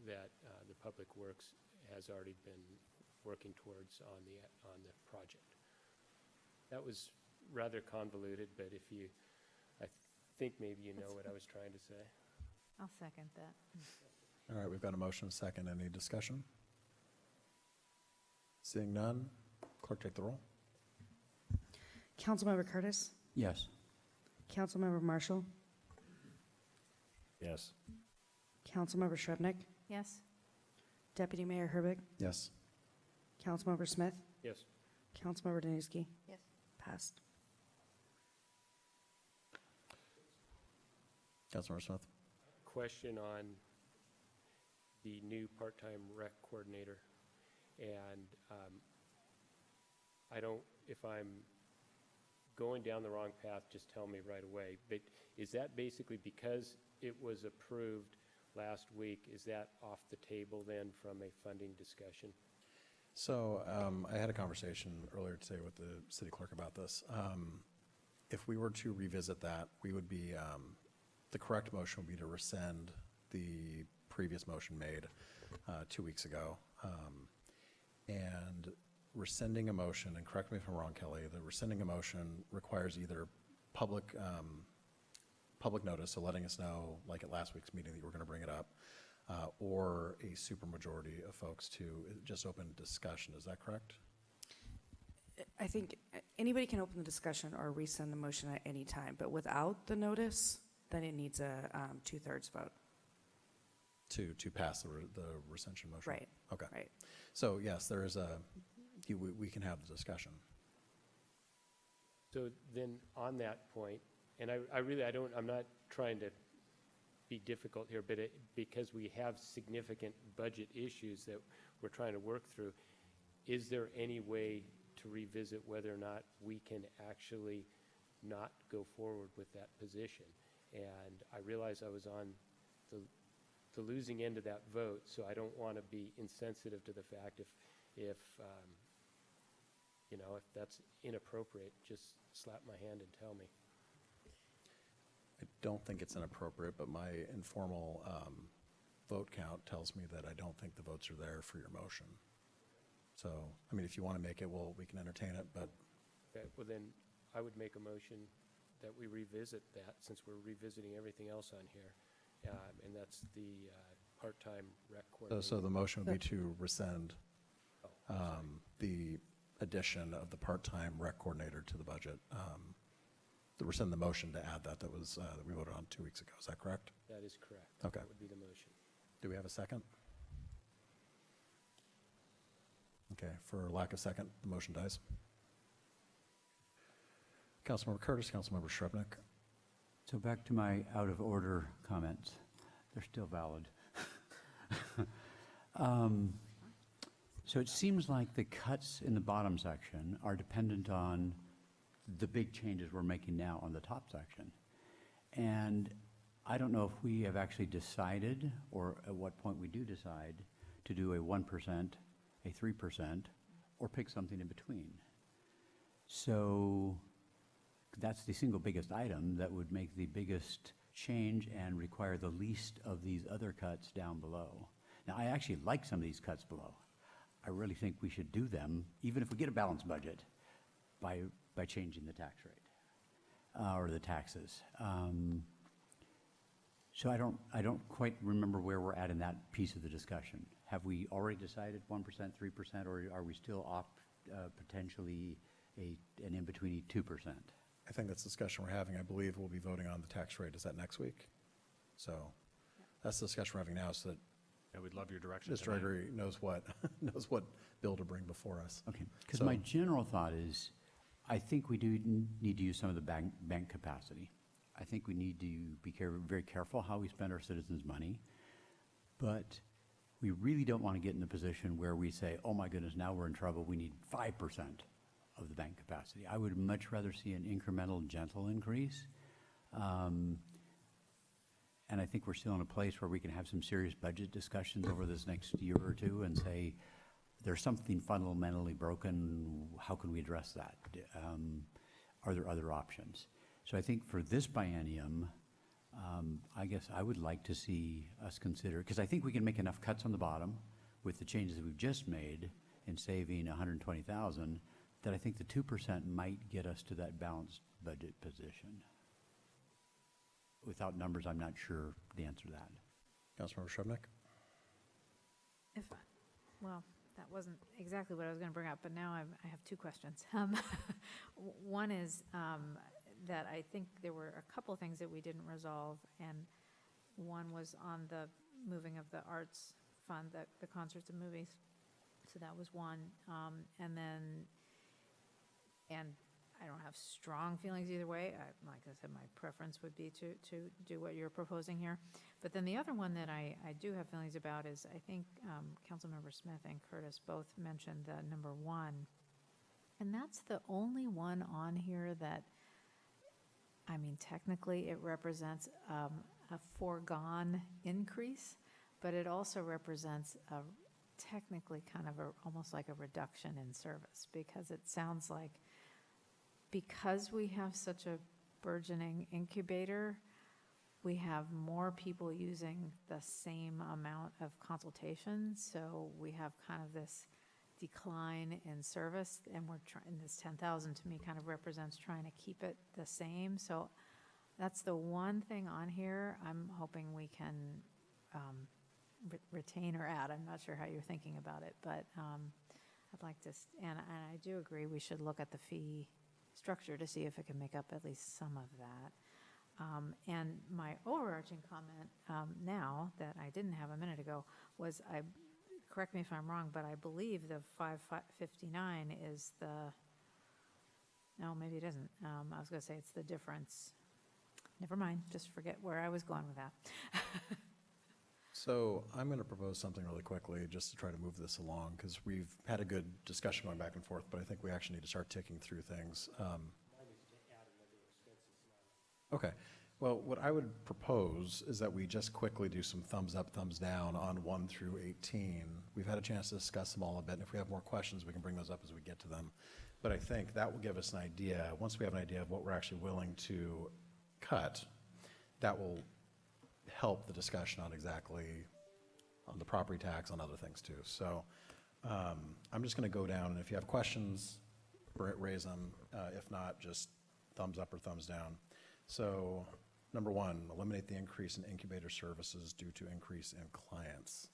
that the Public Works has already been working towards on the project. That was rather convoluted, but I think maybe you know what I was trying to say. I'll second that. All right, we've got a motion and a second. Any discussion? Seeing none, clerk take the roll. Councilmember Curtis, Yes. Councilmember Marshall, Yes. Councilmember Shrubnik, Yes. Deputy Mayor Herbig, Yes. Councilmember Smith, Yes. Councilmember Danuski. Yes. Passed. Councilmember Smith. Question on the new part-time rec coordinator. And I don't, if I'm going down the wrong path, just tell me right away. But is that basically because it was approved last week, is that off the table then from a funding discussion? So I had a conversation earlier today with the city clerk about this. If we were to revisit that, we would be, the correct motion would be to rescind the previous motion made 2 weeks ago. And rescinding a motion, and correct me if I'm wrong, Kelly, the rescinding a motion requires either public notice, so letting us know, like at last week's meeting, that you were going to bring it up, or a supermajority of folks to just open discussion. Is that correct? I think anybody can open the discussion or rescind the motion at any time, but without the notice, then it needs a 2/3 vote. To pass the rescission motion? Right. Okay. Right. So yes, there is we can have the discussion. So then on that point, and I'm not trying to be difficult here, but because we have significant budget issues that we're trying to work through, is there any way to revisit whether or not we can actually not go forward with that position? And I realize I was on the losing end of that vote, so I don't want to be insensitive to the fact if you know, if that's inappropriate, just slap my hand and tell me. I don't think it's inappropriate, but my informal vote count tells me that I don't think the votes are there for your motion. So, I mean, if you want to make it, we can entertain it, but. Okay, well then, I would make a motion that we revisit that, since we're revisiting everything else on here. And that's the part-time rec coordinator. So the motion would be to rescind the addition of the part-time rec coordinator to the budget. To rescind the motion to add that was, that we voted on 2 weeks ago. Is that correct? That is correct. Okay. That would be the motion. Do we have a second? Okay, for lack of second, the motion dies. Councilmember Curtis, Councilmember Shrubnik. So back to my out-of-order comments. They're still valid. So it seems like the cuts in the bottom section are dependent on the big changes we're making now on the top section. And I don't know if we have actually decided, or at what point we do decide, to do a 1%, a 3%, or pick something in between. So that's the single biggest item that would make the biggest change and require the least of these other cuts down below. Now, I actually like some of these cuts below. I really think we should do them, even if we get a balanced budget, by changing the tax rate or the taxes. So I don't quite remember where we're at in that piece of the discussion. Have we already decided 1%, 3%, or are we still off potentially an in-between 2%? I think that's the discussion we're having. I believe we'll be voting on the tax rate. Is that next week? So that's the discussion we're having now, so that Yeah, we'd love your direction. Mr. Gregory knows what bill to bring before us. Okay, because So- my general thought is, I think we do need to use some of the bank capacity. I think we need to be very careful how we spend our citizens' money, but we really don't want to get in a position where we say, oh my goodness, now we're in trouble, we need 5% of the bank capacity. I would much rather see an incremental, gentle increase. And I think we're still in a place where we can have some serious budget discussions over this next year or two and say, there's something fundamentally broken, how can we address that? Are there other options? So I think for this biennium, I guess I would like to see us consider, because I think we can make enough cuts on the bottom with the changes that we've just made in saving 120,000, that I think the 2% might get us to that balanced budget position. Without numbers, I'm not sure the answer to that. Councilmember Shrubnik? Well, that wasn't exactly what I was going to bring up, but now I have two questions. One is that I think there were a couple of things that we didn't resolve, and one was on the moving of the arts fund, the concerts and movies. So that was one. And I don't have strong feelings either way. Like I said, my preference would be to do what you're proposing here. But then the other one that I do have feelings about is, I think Councilmember Smith and Curtis both mentioned the number 1. And that's the only one on here that, I mean, technically it represents a foregone increase, but it also represents technically kind of almost like a reduction in service, because it sounds like, because we have such a burgeoning incubator, we have more people using the same amount of consultations. So we have kind of this decline in service, and we're trying, this 10,000 to me kind of represents trying to keep it the same. So that's the one thing on here I'm hoping we can retain or add. I'm not sure how you're thinking about it, but I'd like to, and I do agree we should look at the fee structure to see if it can make up at least some of that. And my overarching comment now that I didn't have a minute ago was, correct me if I'm wrong, but I believe the 559 is no, maybe it isn't. I was going to say it's the difference. Never mind, just forget where I was going with that. So I'm going to propose something really quickly just to try to move this along, because we've had a good discussion going back and forth, but I think we actually need to start ticking through things. Okay. Well, what I would propose is that we just quickly do some thumbs up, thumbs down on 1 through 18. We've had a chance to discuss them all a bit, and if we have more questions, we can bring those up as we get to them. But I think that will give us an idea. Once we have an idea of what we're actually willing to cut, that will help the discussion on exactly on the property tax, on other things too. So I'm just going to go down, and if you have questions, raise them. If not, just thumbs up or thumbs down. So number 1, eliminate the increase in incubator services due to increase in clients.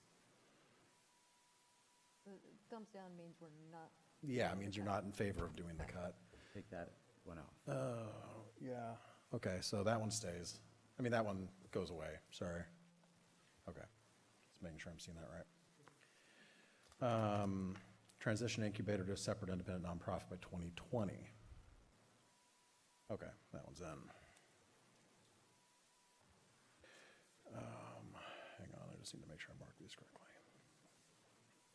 Thumbs down means we're not. Yeah, it means you're not in favor of doing the cut. Take that one off. Oh, yeah. Okay, so that one stays. I mean, that one goes away, sorry. Okay, just making sure I'm seeing that right. Transition incubator to a separate independent nonprofit by 2020. Okay, that one's in. Hang on, I just need to make sure I mark these correctly.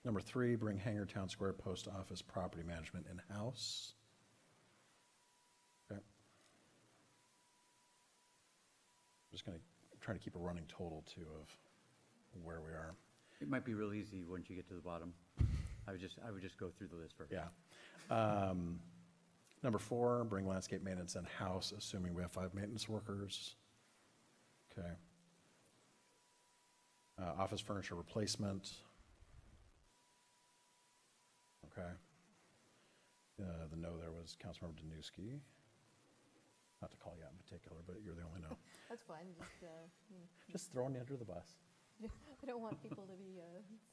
Number 3, bring Hanger Town Square Post Office property management in-house. Okay. I'm just going to try to keep a running total, too, of where we are. It might be real easy once you get to the bottom. I would just go through the list first. Yeah. Number 4, bring landscape maintenance in-house, assuming we have 5 maintenance workers. Okay. Office furniture replacement. Okay. The no there was Councilmember Danuski. Not to call you out in particular, but you're the only no. That's fine, Just throwing you under the bus. I don't want people to be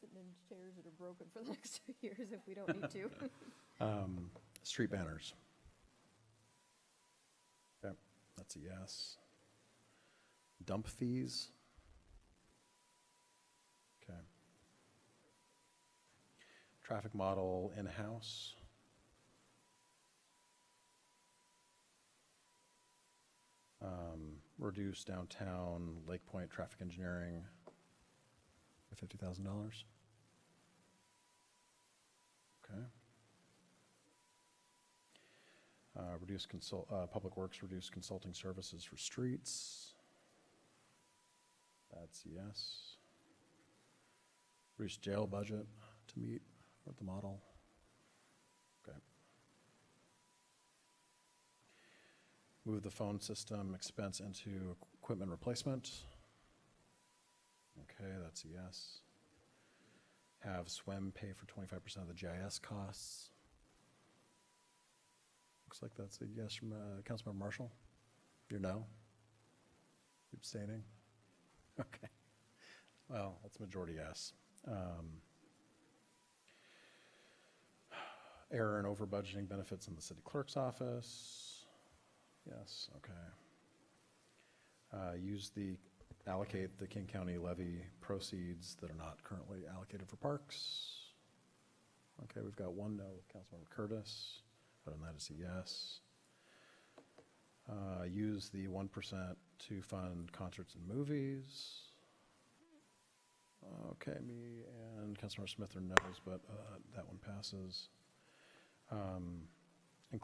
sitting in chairs that are broken for the next 2 years if we don't need to. Street banners. Okay, that's a yes. Dump fees. Okay. Traffic model in-house. Reduce downtown Lake Point traffic engineering by $50,000. Okay. Reduce Public Works, reduce consulting services for streets. That's a yes. Reduce jail budget to meet with the model. Okay. Move the phone system expense into equipment replacement. Okay, that's a yes. Have SWEM pay for 25% of the GIS costs. Looks like that's a yes from Councilmember Marshall. You're no? You're abstaining? Okay. Well, that's a majority yes. Error and over budgeting benefits in the city clerk's office. Yes, okay. Allocate the King County levy proceeds that are not currently allocated for parks. Okay, we've got 1 no with Councilmember Curtis. Other than that, it's a yes. use the 1% to fund concerts and movies. Okay, me and Councilmember Smith are no's, but that one passes.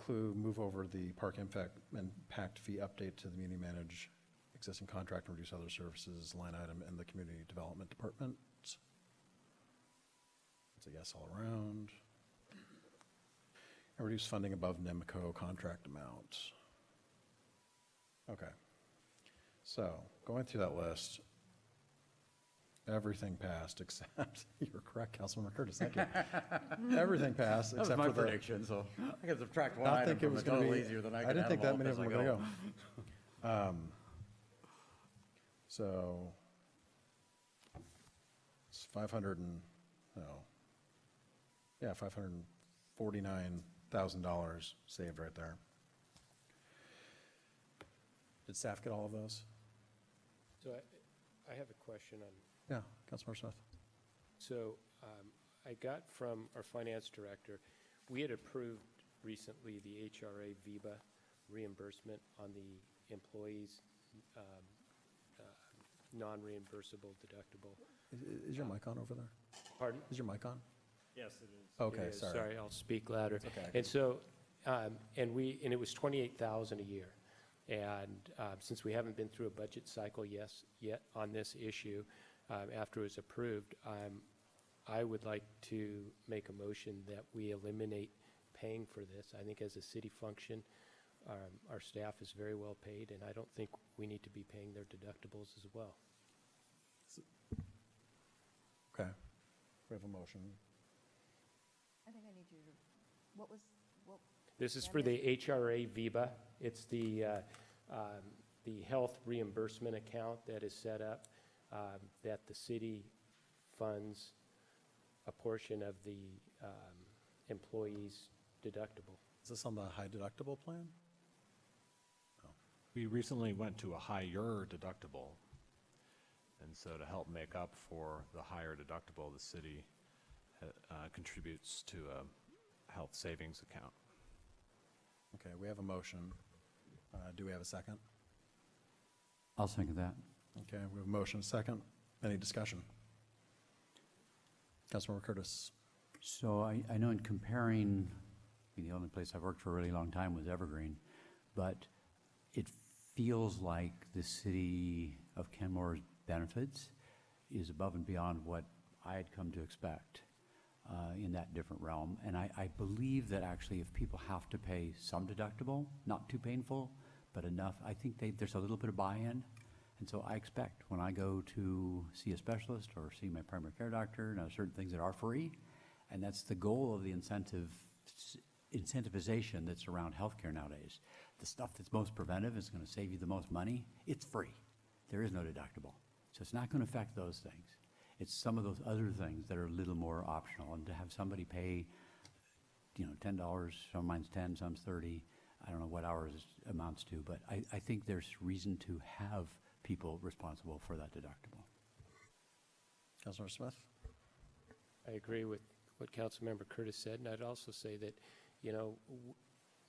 Move over the park impact fee update to the community manage existing contract and reduce other services line item in the community development department. It's a yes all around. And reduce funding above NIMCO contract amount. Okay. So going through that list, everything passed except, you're correct, Councilmember Curtis, thank you. Everything passed That was except my for the. prediction, so I can subtract one I item think it from was it going to total be easier than I I can didn't think that add them many all of them up were as I going to go. So it's 500 and, no. Yeah, $549,000 saved right there. Did staff get all of those? So I have a question on, Yeah, Councilmember Smith. so I got from our finance director, we had approved recently the HRA VIBA reimbursement on the employees' non-reimbursable deductible. Is your mic on over there? Pardon? Is your mic on? Yes, it is. Okay, It is. sorry. Sorry, I'll speak louder. It's okay. And so, and it was 28,000 a year. And since we haven't been through a budget cycle yet on this issue, after it was approved, I would like to make a motion that we eliminate paying for this. I think as a city function, our staff is very well paid, and I don't think we need to be paying their deductibles as well. Okay. We have a motion. I think I need you to, what? This is for the HRA VIBA. It's the health reimbursement account that is set up, that the city funds a portion of the employee's deductible. Is this on the high deductible plan? We recently went to a higher deductible, and so to help make up for the higher deductible, the city contributes to a health savings account. Okay, we have a motion. Do we have a second? I'll second that. Okay, we have a motion, second. Any discussion? Councilmember Curtis. So I know in comparing, the only place I've worked for a really long time was Evergreen, but it feels like the city of Kenmore's benefits is above and beyond what I had come to expect in that different realm. And I believe that actually if people have to pay some deductible, not too painful, but enough, I think there's a little bit of buy-in. And so I expect when I go to see a specialist or see my primary care doctor, and there are certain things that are free, and that's the goal of the incentivization that's around healthcare nowadays. The stuff that's most preventive is going to save you the most money. It's free. There is no deductible. So it's not going to affect those things. It's some of those other things that are a little more optional. And to have somebody pay, $10, some mine's 10, some's 30, I don't know what ours amounts to, but I think there's reason to have people responsible for that deductible. Councilmember Smith? I agree with what Councilmember Curtis said, and I'd also say that,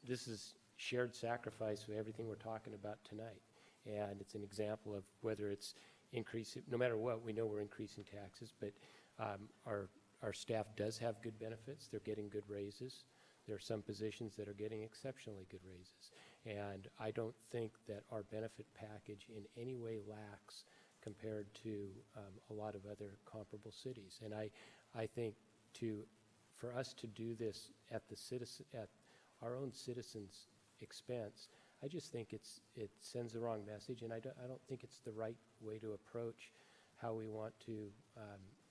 this is shared sacrifice with everything we're talking about tonight. And it's an example of whether it's increasing, no matter what, we know we're increasing taxes, but our staff does have good benefits. They're getting good raises. There are some positions that are getting exceptionally good raises. And I don't think that our benefit package in any way lacks compared to a lot of other comparable cities. And I think for us to do this at our own citizens' expense, I just think it sends the wrong message, and I don't think it's the right way to approach how we want to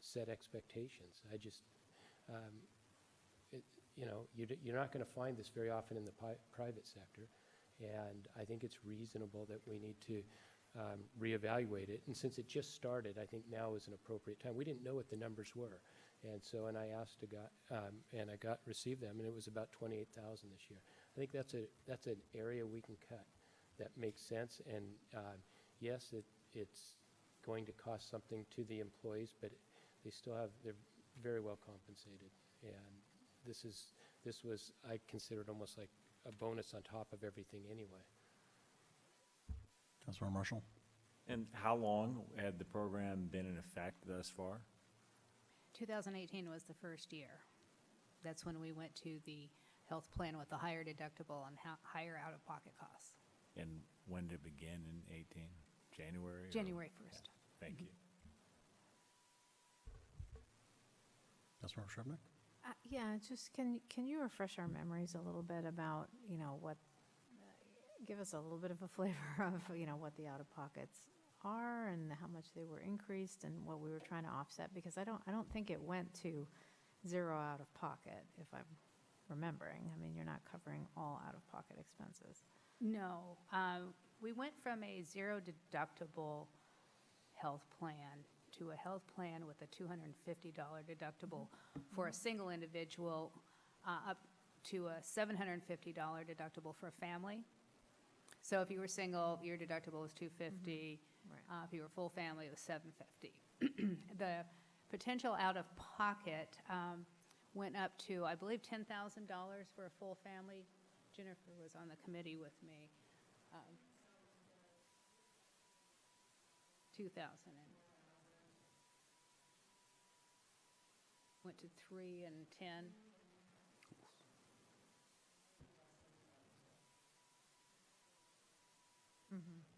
set expectations. I just, you're not going to find this very often in the private sector, and I think it's reasonable that we need to reevaluate it. And since it just started, I think now is an appropriate time. We didn't know what the numbers were, and I asked and I received them, and it was about 28,000 this year. I think that's an area we can cut that makes sense. And yes, it's going to cost something to the employees, but they're very well compensated. And this was, I considered almost like a bonus on top of everything anyway. Councilmember Marshall? And how long had the program been in effect thus far? 2018 was the first year. That's when we went to the health plan with the higher deductible and higher out-of-pocket costs. And when did it begin in 18? January? or- January 1st. Thank you. Councilmember Shrubnik? Yeah, just can you refresh our memories a little bit about, what, give us a little bit of a flavor of, what the out-of-pockets are and how much they were increased and what we were trying to offset? Because I don't think it went to zero out-of-pocket, if I'm remembering. I mean, you're not covering all out-of-pocket expenses. No, we went from a zero deductible health plan to a health plan with a $250 deductible for a single individual, up to a $750 deductible for a family. So if you were single, your deductible was $250. Right. If you were full family, it was $750. The potential out-of-pocket went up to, I believe, $10,000 for a full family. Jennifer was on the committee with me. 2,000 and went to 3 and 10.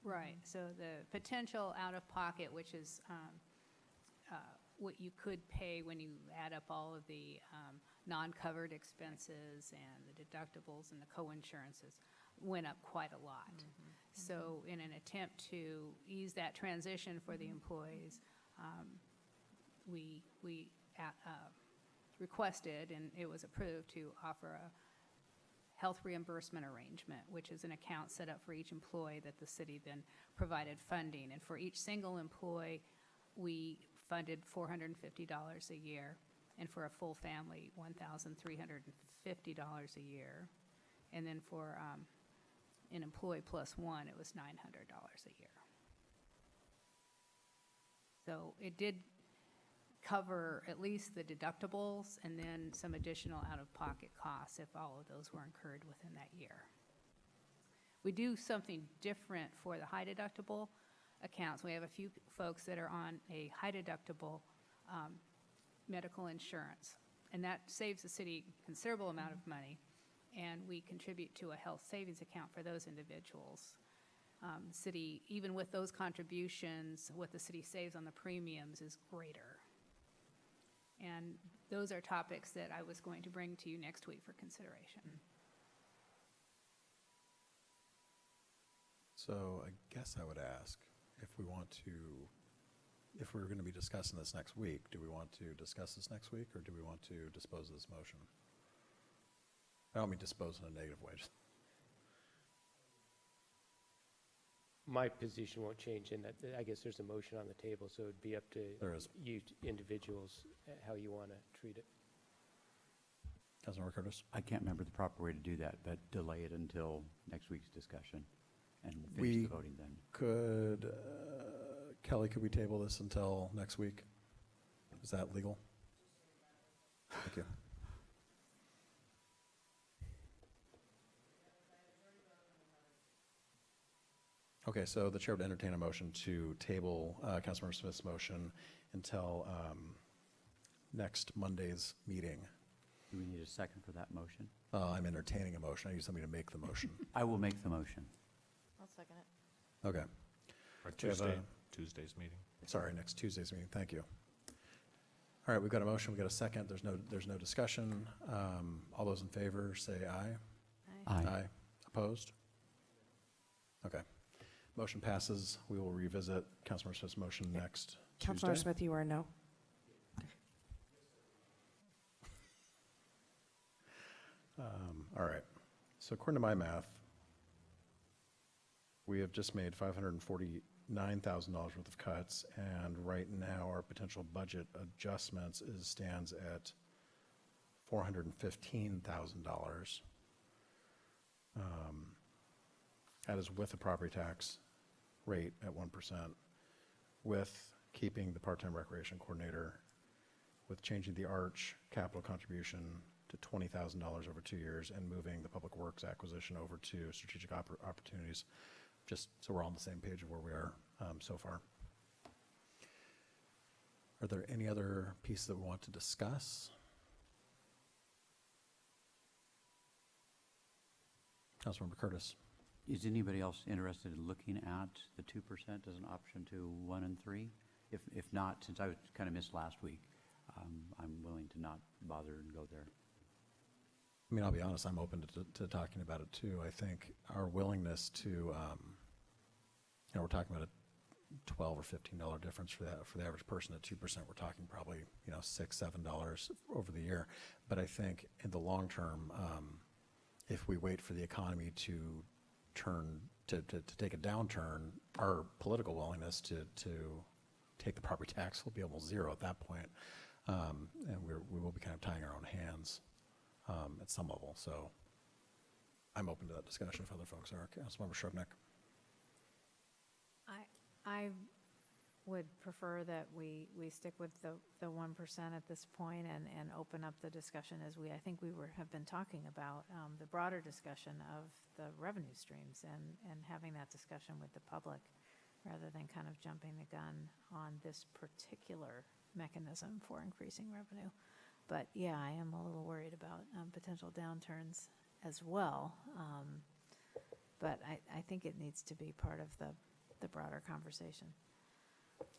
Right, so the potential out-of-pocket, which is what you could pay when you add up all of the non-covered expenses and the deductibles and the co-insurances, went up quite a lot. So in an attempt to ease that transition for the employees, we requested, and it was approved, to offer a health reimbursement arrangement, which is an account set up for each employee that the city then provided funding. And for each single employee, we funded $450 a year, and for a full family, $1,350 a year. And then for an employee plus one, it was $900 a year. So it did cover at least the deductibles and then some additional out-of-pocket costs if all of those were incurred within that year. We do something different for the high deductible accounts. We have a few folks that are on a high deductible medical insurance, and that saves the city a considerable amount of money, and we contribute to a health savings account for those individuals. The city, even with those contributions, what the city saves on the premiums is greater. And those are topics that I was going to bring to you next week for consideration. So I guess I would ask if we want to, if we're going to be discussing this next week, do we want to discuss this next week, or do we want to dispose of this motion? I don't mean dispose in a negative way. My position won't change in that, I guess there's a motion on the table, so it'd be up to There is. you individuals how you want to treat it. Councilmember Curtis? I can't remember the proper way to do that, but delay it until next week's discussion, and we'll finish We the voting then. could, Kelly, could we table this until next week? Is that legal? Thank you. Okay, so the chair would entertain a motion to table Councilmember Smith's motion until next Monday's meeting. Do we need a second for that motion? I'm entertaining a motion. I need somebody to make the motion. I will make the motion. I'll second it. Okay. Or We have a- Tuesday's meeting. Sorry, next Tuesday's meeting. Thank you. All right, we've got a motion. We've got a second. There's no discussion. All those in favor, say aye. Aye. Opposed? Okay. Motion passes. We will revisit Councilmember Smith's motion next Tuesday. Councilmember Smith, you are a no? All right. So according to my math, we have just made $549,000 worth of cuts, and right now our potential budget adjustments stands at $415,000. That is with a property tax rate at 1%, with keeping the part-time recreation coordinator, with changing the ARCH capital contribution to $20,000 over 2 years, and moving the public works acquisition over to strategic opportunities. just so we're all on the same page of where we are so far. Are there any other pieces that we want to discuss? Councilmember Curtis. Is anybody else interested in looking at the 2% as an option to 1 and 3? If not, since I was kind of missed last week, I'm willing to not bother and go there. I mean, I'll be honest, I'm open to talking about it too. I think our willingness to, we're talking about a $12 or $15 difference for the average person at 2%. We're talking probably, $6, $7 over the year. But I think in the long term, if we wait for the economy to take a downturn, our political willingness to take the property tax will be almost zero at that point. And we will be kind of tying our own hands at some level. So I'm open to that discussion if other folks are. Councilmember Shrubnik. I would prefer that we stick with the 1% at this point and open up the discussion as I think we have been talking about the broader discussion of the revenue streams and having that discussion with the public rather than kind of jumping the gun on this particular mechanism for increasing revenue. But yeah, I am a little worried about potential downturns as well. But I think it needs to be part of the broader conversation.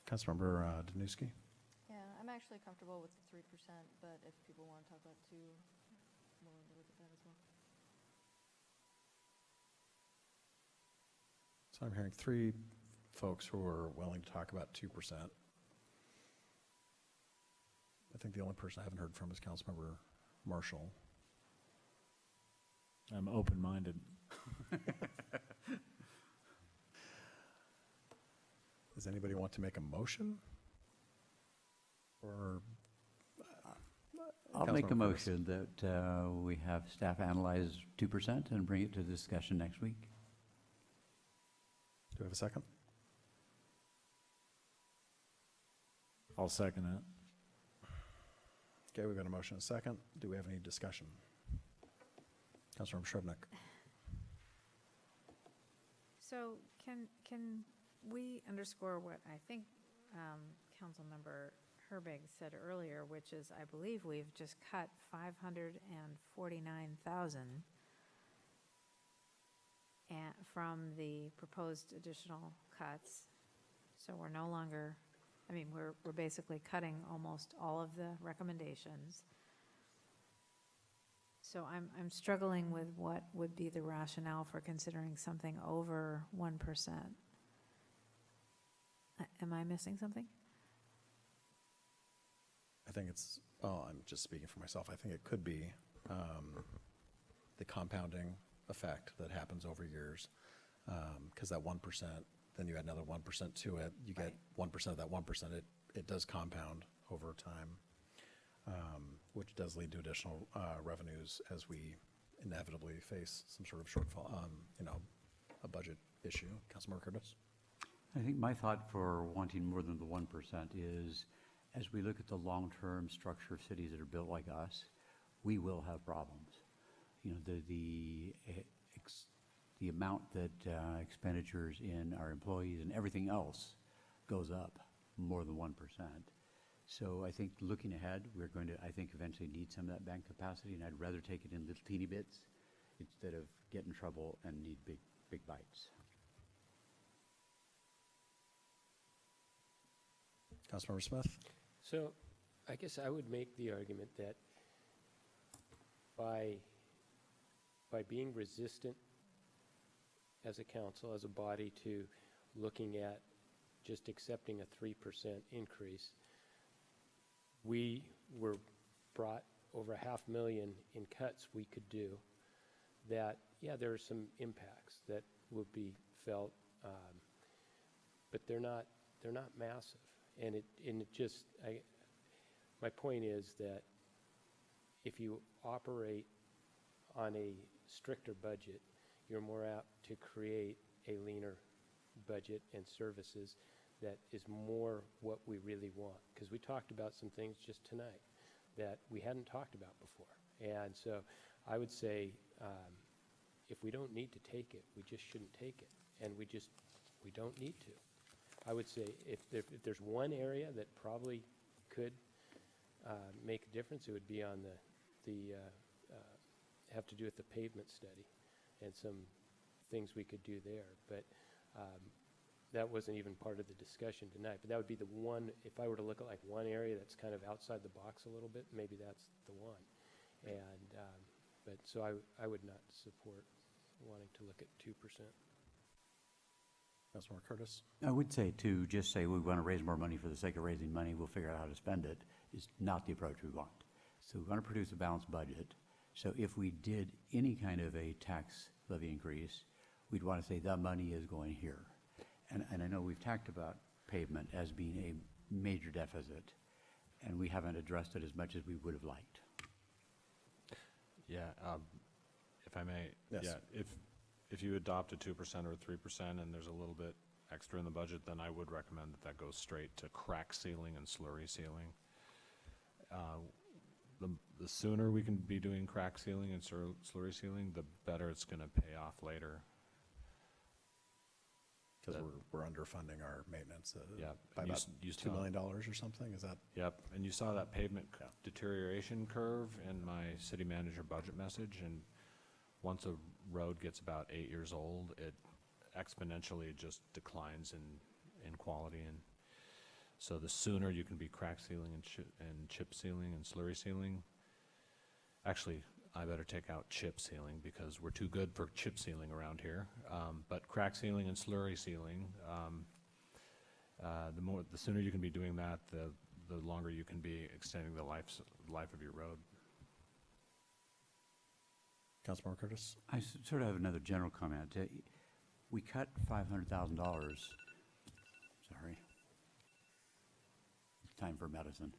Councilmember Danuski. Yeah, I'm actually comfortable with the 3%, but if people want to talk about 2, I'm willing to look at that as well. So I'm hearing 3 folks who are willing to talk about 2%. I think the only person I haven't heard from is Councilmember Marshall. I'm open-minded. Does anybody want to make a motion? Or I'll make a motion that we have staff analyze 2% and bring it to discussion next week. Do we have a second? I'll second that. Okay, we've got a motion and a second. Do we have any discussion? Councilmember Shrubnik. So can we underscore what I think Councilmember Herbig said earlier, which is I believe we've just cut $549,000 from the proposed additional cuts. So we're no longer, we're basically cutting almost all of the recommendations. So I'm struggling with what would be the rationale for considering something over 1%. Am I missing something? I think it's, I'm just speaking for myself. I think it could be the compounding effect that happens over years. Because that 1%, then you add another 1% to it. You get 1% of that 1%. It does compound over time, which does lead to additional revenues as we inevitably face some sort of shortfall, a budget issue. Councilmember Curtis? I think my thought for wanting more than the 1% is, as we look at the long-term structure of cities that are built like us, we will have problems. The amount that expenditures in our employees and everything else goes up more than 1%. So I think looking ahead, we're going to, I think, eventually need some of that bank capacity, and I'd rather take it in little teeny bits instead of get in trouble and need big bites. Councilmember Smith? So I guess I would make the argument that by being resistant as a council, as a body, to looking at just accepting a 3% increase, we were brought over $500,000 in cuts we could do that, yeah, there are some impacts that would be felt, but they're not massive. And it just, my point is that if you operate on a stricter budget, you're more apt to create a leaner budget and services that is more what we really want. Because we talked about some things just tonight that we hadn't talked about before. And so I would say if we don't need to take it, we just shouldn't take it. and we don't need to. I would say if there's one area that probably could make a difference, it would be on have to do with the pavement study and some things we could do there. But that wasn't even part of the discussion tonight. But that would be the one, if I were to look at like one area that's kind of outside the box a little bit, maybe that's the one. And, but so I would not support wanting to look at 2%. Councilmember Curtis? I would say to just say we want to raise more money for the sake of raising money, we'll figure out how to spend it, is not the approach we want. So we want to produce a balanced budget. So if we did any kind of a tax levy increase, we'd want to say the money is going here. And I know we've talked about pavement as being a major deficit, and we haven't addressed it as much as we would have liked. Yeah, if I may. Yes. Yeah, if you adopt a 2% or 3% and there's a little bit extra in the budget, then I would recommend that that goes straight to crack sealing and slurry sealing. The sooner we can be doing crack sealing and slurry sealing, the better it's going to pay off later. Because we're underfunding our maintenance Yeah, by and about you $2 million or something, is that? Yep, and you saw that pavement deterioration curve in my city manager budget message, and once a road gets about 8 years old, it exponentially just declines in quality. And so the sooner you can be crack sealing and chip sealing and slurry sealing, actually, I better take out chip sealing because we're too good for chip sealing around here. But crack sealing and slurry sealing, the sooner you can be doing that, the longer you can be extending the life of your road. Councilmember Curtis? I sort of have another general comment. We cut $500,000. Sorry. Time for medicine.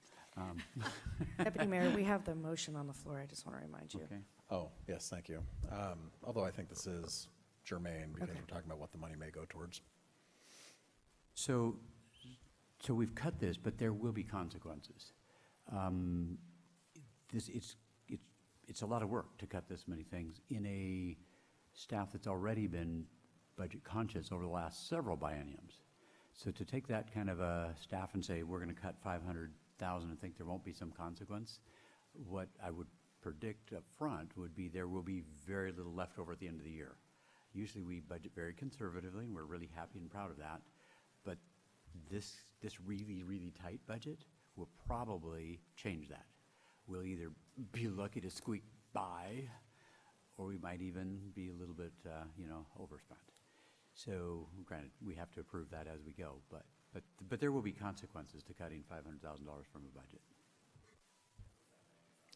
Deputy Mayor, we have the motion on the floor. I just want to remind you. Okay. Oh, yes, thank you. Although I think this is germane because Okay. we're talking about what the money may go towards. So we've cut this, but there will be consequences. It's a lot of work to cut this many things in a staff that's already been budget conscious over the last several bienniums. So to take that kind of a staff and say, we're going to cut 500,000 and think there won't be some consequence, what I would predict up front would be there will be very little left over at the end of the year. Usually we budget very conservatively, and we're really happy and proud of that. But this really, really tight budget will probably change that. We'll either be lucky to squeak by, or we might even be a little bit, overspent. So granted, we have to approve that as we go, but there will be consequences to cutting $500,000 from a budget.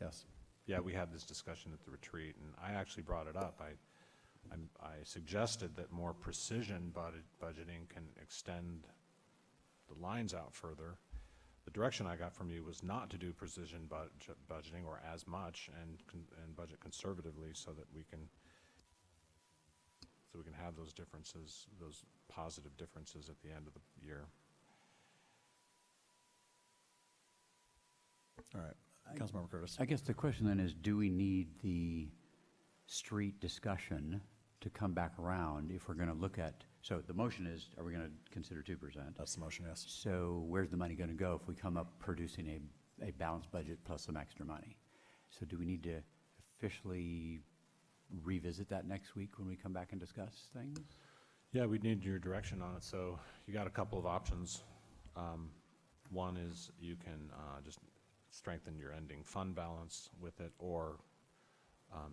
Yes. Yeah, we had this discussion at the retreat, and I actually brought it up. I suggested that more precision budgeting can extend the lines out further. The direction I got from you was not to do precision budgeting or as much, and budget conservatively so that we can have those differences, those positive differences at the end of the year. All right. Councilmember Curtis? I guess the question then is, do we need the street discussion to come back around if we're going to look at, so the motion is, are we going to consider 2%? That's the motion, yes. So where's the money going to go if we come up producing a balanced budget plus some extra money? So do we need to officially revisit that next week when we come back and discuss things? Yeah, we need your direction on it. So you got a couple of options. One is you can just strengthen your ending fund balance with it, or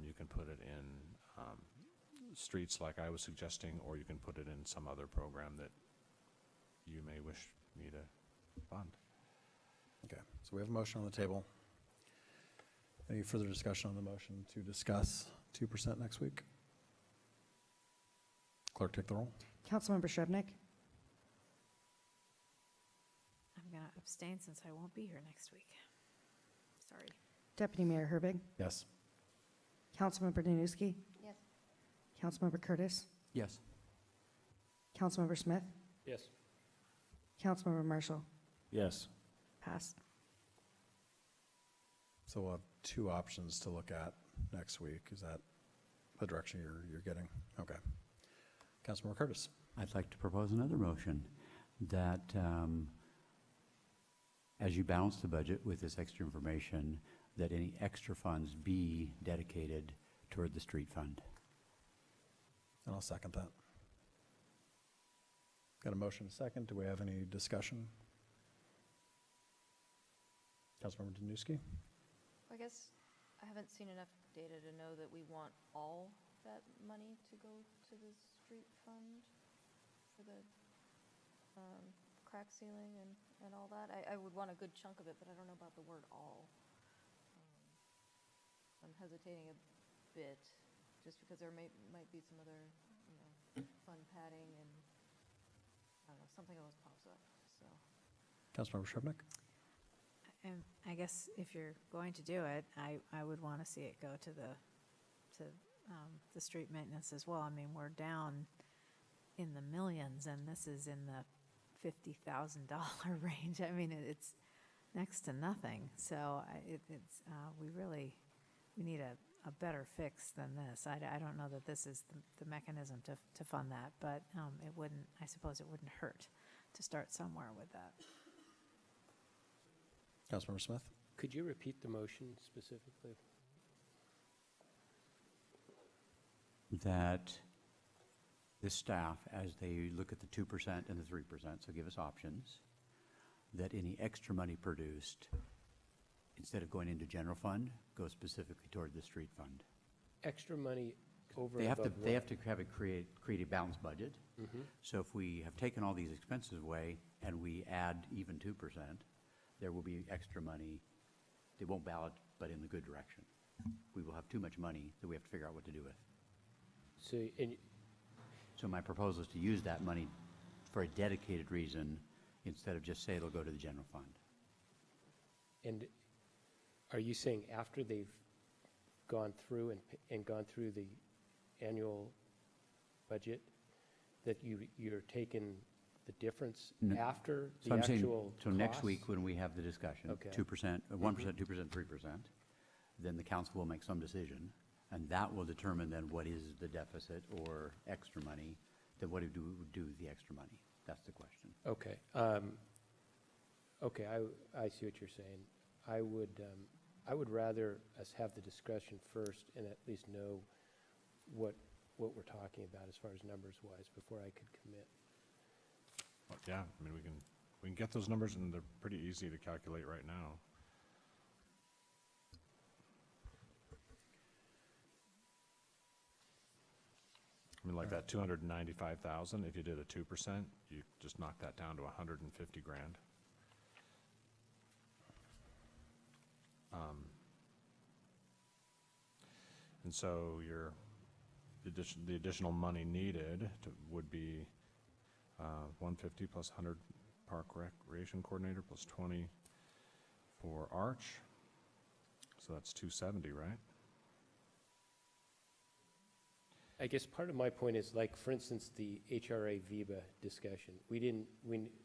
you can put it in streets like I was suggesting, or you can put it in some other program that you may wish me to fund. Okay, so we have a motion on the table. Any further discussion on the motion to discuss 2% next week? Clerk, take the roll. Councilmember Shrevenick? I'm going to abstain since I won't be here next week. Sorry. Deputy Mayor Herbig? Yes. Councilmember Danuski? Yes. Councilmember Curtis? Yes. Councilmember Smith? Yes. Councilmember Marshall? Yes. Passed. So we'll have two options to look at next week. Is that the direction you're getting? Okay. Councilmember Curtis. I'd like to propose another motion that as you balance the budget with this extra information, that any extra funds be dedicated toward the street fund. And I'll second that. Got a motion and a second. Do we have any discussion? Councilmember Danuski? I guess I haven't seen enough data to know that we want all that money to go to the street fund for the crack ceiling and all that. I would want a good chunk of it, but I don't know about the word all. I'm hesitating a bit, just because there might be some other, fund padding and, I don't know, something else pops up, so. Councilmember Shribnick? And I guess if you're going to do it, I would want to see it go to the street maintenance as well. I mean, we're down in the millions, and this is in the $50,000 range. I mean, it's next to nothing. So we need a better fix than this. I don't know that this is the mechanism to fund that, but I suppose it wouldn't hurt to start somewhere with that. Councilmember Smith? Could you repeat the motion specifically? That the staff, as they look at the 2% and the 3%, so give us options, that any extra money produced, instead of going into general fund, goes specifically toward the street fund. Extra money over They and have to, above they what? have to have it create a balanced budget. Mhm. So if we have taken all these expenses away and we add even 2%, there will be extra money. It won't balance, but in the good direction. We will have too much money that we have to figure out what to do with. So my proposal is to use that money for a dedicated reason instead of just say it'll go to the general fund. And are you saying after they've gone through and gone through the annual budget, that you're taking the difference No. after So the I'm saying, actual so next costs? week when we have the discussion, Okay. 2%, 1%, 2%, 3%, then the council will make some decision, and that will determine then what is the deficit or extra money, then what do we do with the extra money? That's the question. Okay. Okay, I see what you're saying. I would rather us have the discussion first and at least know what we're talking about as far as numbers-wise before I could commit. Well, yeah, I mean, we can get those numbers, and they're pretty easy to calculate right now. I mean, like that 295,000, if you did a 2%, you just knock that down to 150 grand. And so the additional money needed would be 150 plus 100 park recreation coordinator plus 20 for Arch. So that's 270, right? I guess part of my point is, like, for instance, the HRA VIBA discussion.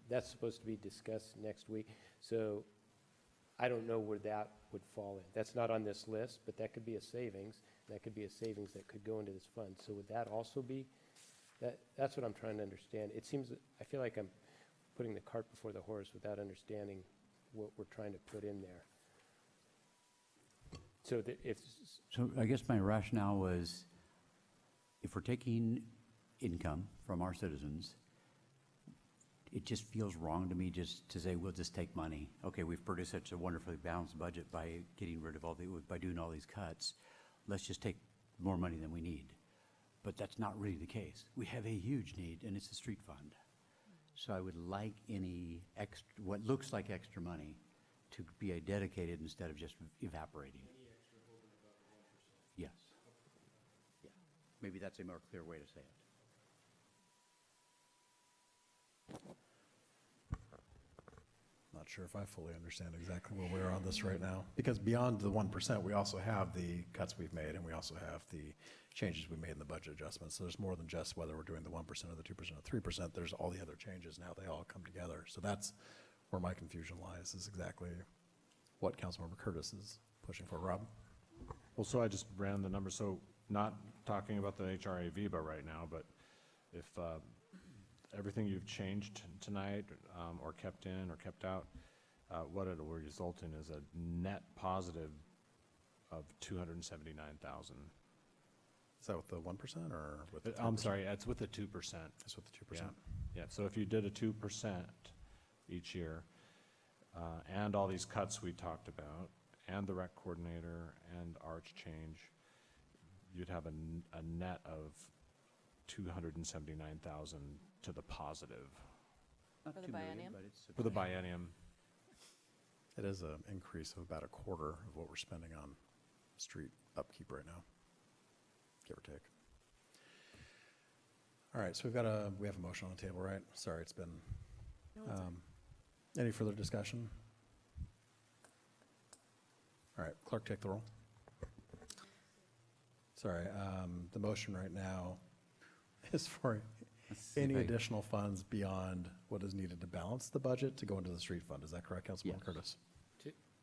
That's supposed to be discussed next week, so I don't know where that would fall in. That's not on this list, but that could be a savings. That could be a savings that could go into this fund. So would that also be, that's what I'm trying to understand. It seems, I feel like I'm putting the cart before the horse without understanding what we're trying to put in there. So So I guess my rationale was, if we're taking income from our citizens, it just feels wrong to me just to say, we'll just take money. Okay, we've produced such a wonderfully balanced budget by getting rid of by doing all these cuts. Let's just take more money than we need. But that's not really the case. We have a huge need, and it's the street fund. So I would like any extra, what looks like extra money, to be dedicated instead of just evaporating. Yes. Yeah. Maybe that's a more clear way to say it. Not sure if I fully understand exactly where we are on this right now. Because beyond the 1%, we also have the cuts we've made, and we also have the changes we made in the budget adjustments. So there's more than just whether we're doing the 1% or the 2% or 3%. There's all the other changes and how they all come together. So that's where my confusion lies, is exactly what Councilmember Curtis is pushing for. Rob? Well, so I just ran the numbers. So not talking about the HRA VIBA right now, but if everything you've changed tonight, or kept in or kept out, what it will result in is a net positive of 279,000. Is that with the 1% or with the 3%? I'm sorry, it's with the 2%. That's with the 2%. Yeah, so if you did a 2% each year, and all these cuts we talked about, and the rec coordinator and arch change, you'd have a net of 279,000 to the positive Not For the 2 million, biennium? but it's for the substantial. biennium. It is an increase of about a quarter of what we're spending on street upkeep right now, give or take. All right, so we have a motion on the table, right? Sorry, it's been, any further discussion? All right, clerk, take the roll. Sorry, the motion right now is for Let's see any if I- additional funds beyond what is needed to balance the budget to go into the street fund. Is that correct, Councilman Yes. Curtis?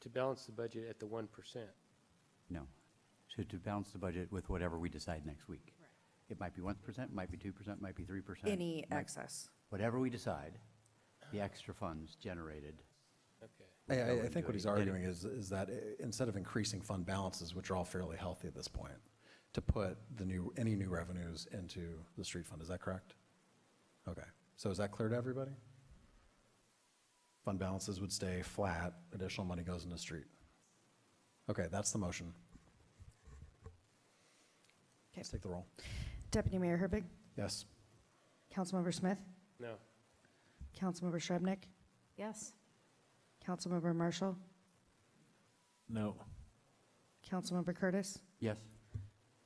To balance the budget at the 1%. No. So to balance the budget with whatever we decide next week. It might be 1%, might be 2%, might be 3%. Any might- excess. Whatever we decide, the extra funds generated. Okay. will go I into think what he's a arguing is that instead of increasing fund balances, which are all fairly healthy at this point, to put any new revenues into the street fund. Is that correct? Okay. So is that clear to everybody? Fund balances would stay flat, additional money goes into street. Okay, that's the motion. Let's take the roll. Deputy Mayor Herbig? Yes. Councilmember Smith? No. Councilmember Shrubnik? Yes. Councilmember Marshall? No. Councilmember Curtis? Yes?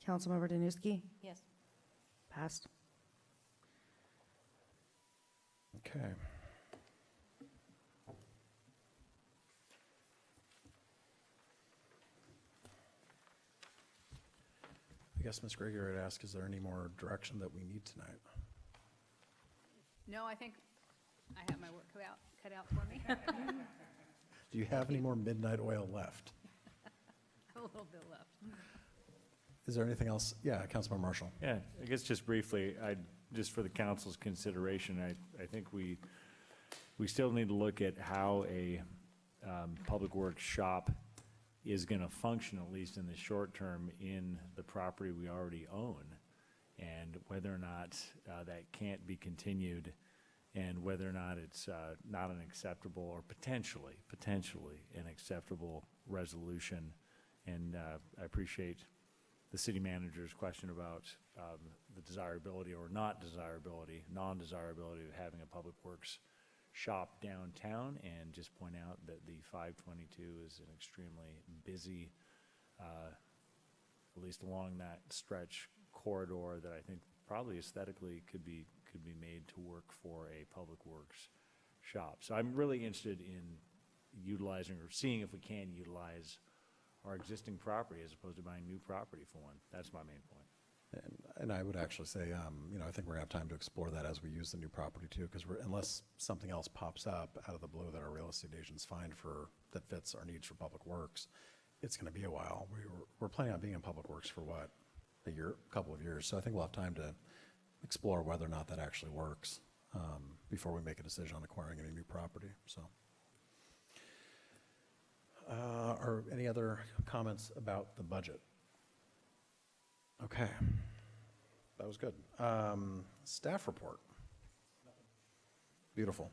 Councilmember Danuski? Yes. Passed. Okay. I guess Ms. Gregory would ask, is there any more direction that we need tonight? No, I think I have my work cut out for me. Do you have any more midnight oil left? A little bit left. Is there anything else? Yeah, Councilman Marshall. Yeah, I guess just briefly, just for the council's consideration, I think we still need to look at how a public works shop is going to function, at least in the short term, in the property we already own, and whether or not that can't be continued, and whether or not it's not an acceptable, or potentially an acceptable resolution. And I appreciate the city manager's question about the desirability or non-desirability of having a public works shop downtown, and just point out that the 522 is an extremely busy, at least along that stretch corridor, that I think probably aesthetically could be made to work for a public works shop. So I'm really interested in utilizing, or seeing if we can utilize our existing property as opposed to buying new property for one. That's my main point. And I would actually say, I think we're going to have time to explore that as we use the new property too, because unless something else pops up out of the blue that our real estate agents find that fits our needs for public works, it's going to be a while. We're planning on being in public works for what, a couple of years. So I think we'll have time to explore whether or not that actually works before we make a decision on acquiring any new property. So, are any other comments about the budget? Okay, that was good. Staff report. Beautiful.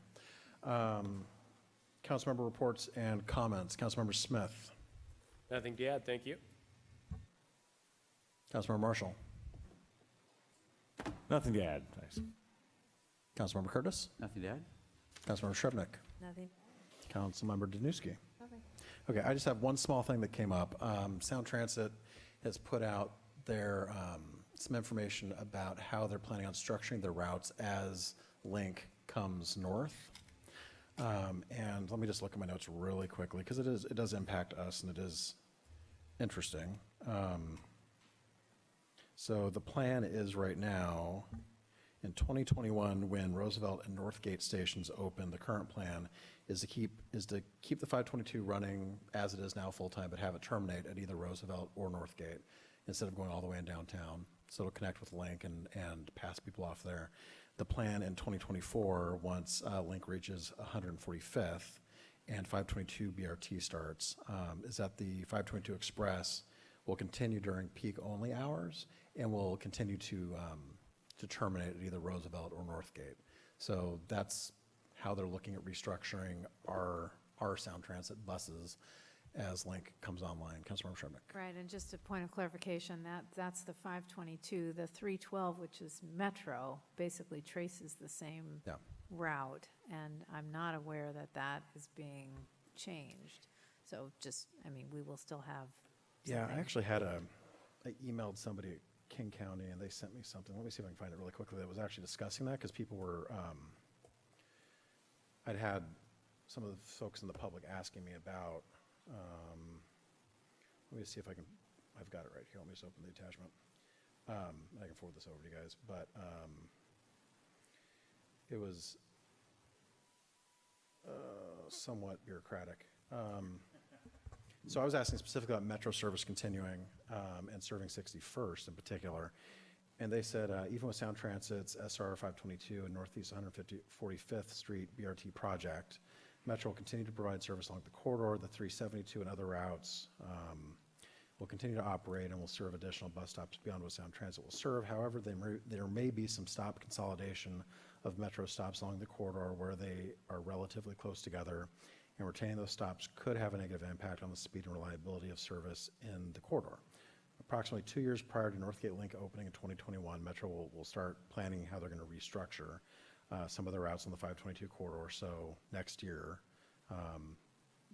Councilmember reports and comments. Councilmember Smith. Nothing to add, thank you. Councilmember Marshall. Nothing to add, thanks. Councilmember Curtis. Nothing to add? Councilmember Shrubnik. Nothing. Councilmember Danuski. Nothing. Okay, I just have one small thing that came up. Sound Transit has put out some information about how they're planning on structuring their routes as Link comes north. And let me just look at my notes really quickly, because it does impact us, and it is interesting. So the plan is right now, in 2021, when Roosevelt and Northgate stations open, the current plan is to keep the 522 running as it is now full-time, but have it terminate at either Roosevelt or Northgate. instead of going all the way in downtown. So it'll connect with Link and pass people off there. The plan in 2024, once Link reaches 145th and 522 BRT starts, is that the 522 Express will continue during peak-only hours and will continue to terminate at either Roosevelt or Northgate. So that's how they're looking at restructuring our Sound Transit buses as Link comes online. Councilmember Shermick. Right, and just a point of clarification, that's the 522. The 312, which is Metro, basically traces the same Yeah. route, and I'm not aware that that is being changed. So just, I mean, we will still have Yeah, I something. actually I emailed somebody at King County and they sent me something. Let me see if I can find it really quickly. That was actually discussing that because people were, I'd had some of the folks in the public asking me about, let me see if I've got it right here. Let me just open the attachment. I can forward this over to you guys, but it was somewhat bureaucratic. So I was asking specifically about Metro service continuing and serving 61st in particular. And they said, even with Sound Transit's SR 522 and Northeast 145th Street BRT project, Metro will continue to provide service along the corridor, the 372 and other routes will continue to operate and will serve additional bus stops beyond what Sound Transit will serve. However, there may be some stop consolidation of Metro stops along the corridor where they are relatively close together, and retaining those stops could have a negative impact on the speed and reliability of service in the corridor. Approximately 2 years prior to Northgate Link opening in 2021, Metro will start planning how they're going to restructure some of the routes on the 522 corridor. So next year,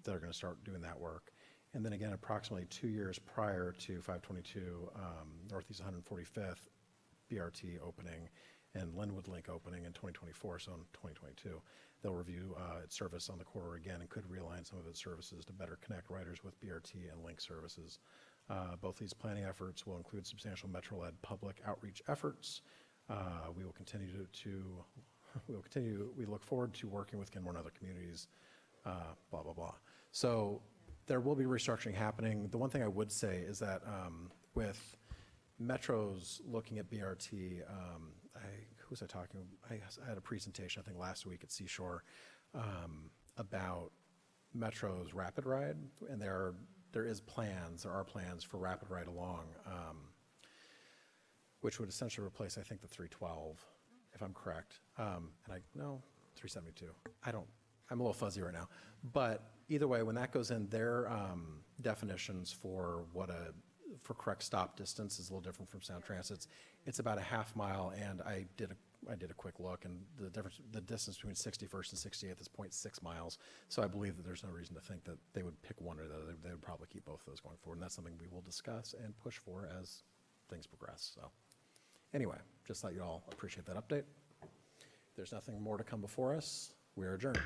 they're going to start doing that work. And then again, approximately 2 years prior to 522 Northeast 145th BRT opening and Linwood Link opening in 2024, so in 2022, they'll review its service on the corridor again and could realign some of its services to better connect riders with BRT and Link services. Both these planning efforts will include substantial Metro-led public outreach efforts. We will continue we look forward to working with Kenmore and other communities, blah, blah, blah. So there will be restructuring happening. The one thing I would say is that with Metro's looking at BRT, who was I talking? I had a presentation, I think last week at Seashore, about Metro's Rapid Ride, and there are plans for Rapid Ride along, which would essentially replace, I think, the 312, if I'm correct. No, 372. I'm a little fuzzy right now. But either way, when that goes in, their definitions for correct stop distance is a little different from Sound Transit's. It's about a half mile, and I did a quick look, and the distance between 61st and 68th is 0.6 miles. So I believe that there's no reason to think that they would pick one or the other. They would probably keep both of those going forward, and that's something we will discuss and push for as things progress. So anyway, just thought you all appreciate that update. If there's nothing more to come before us, we are adjourned.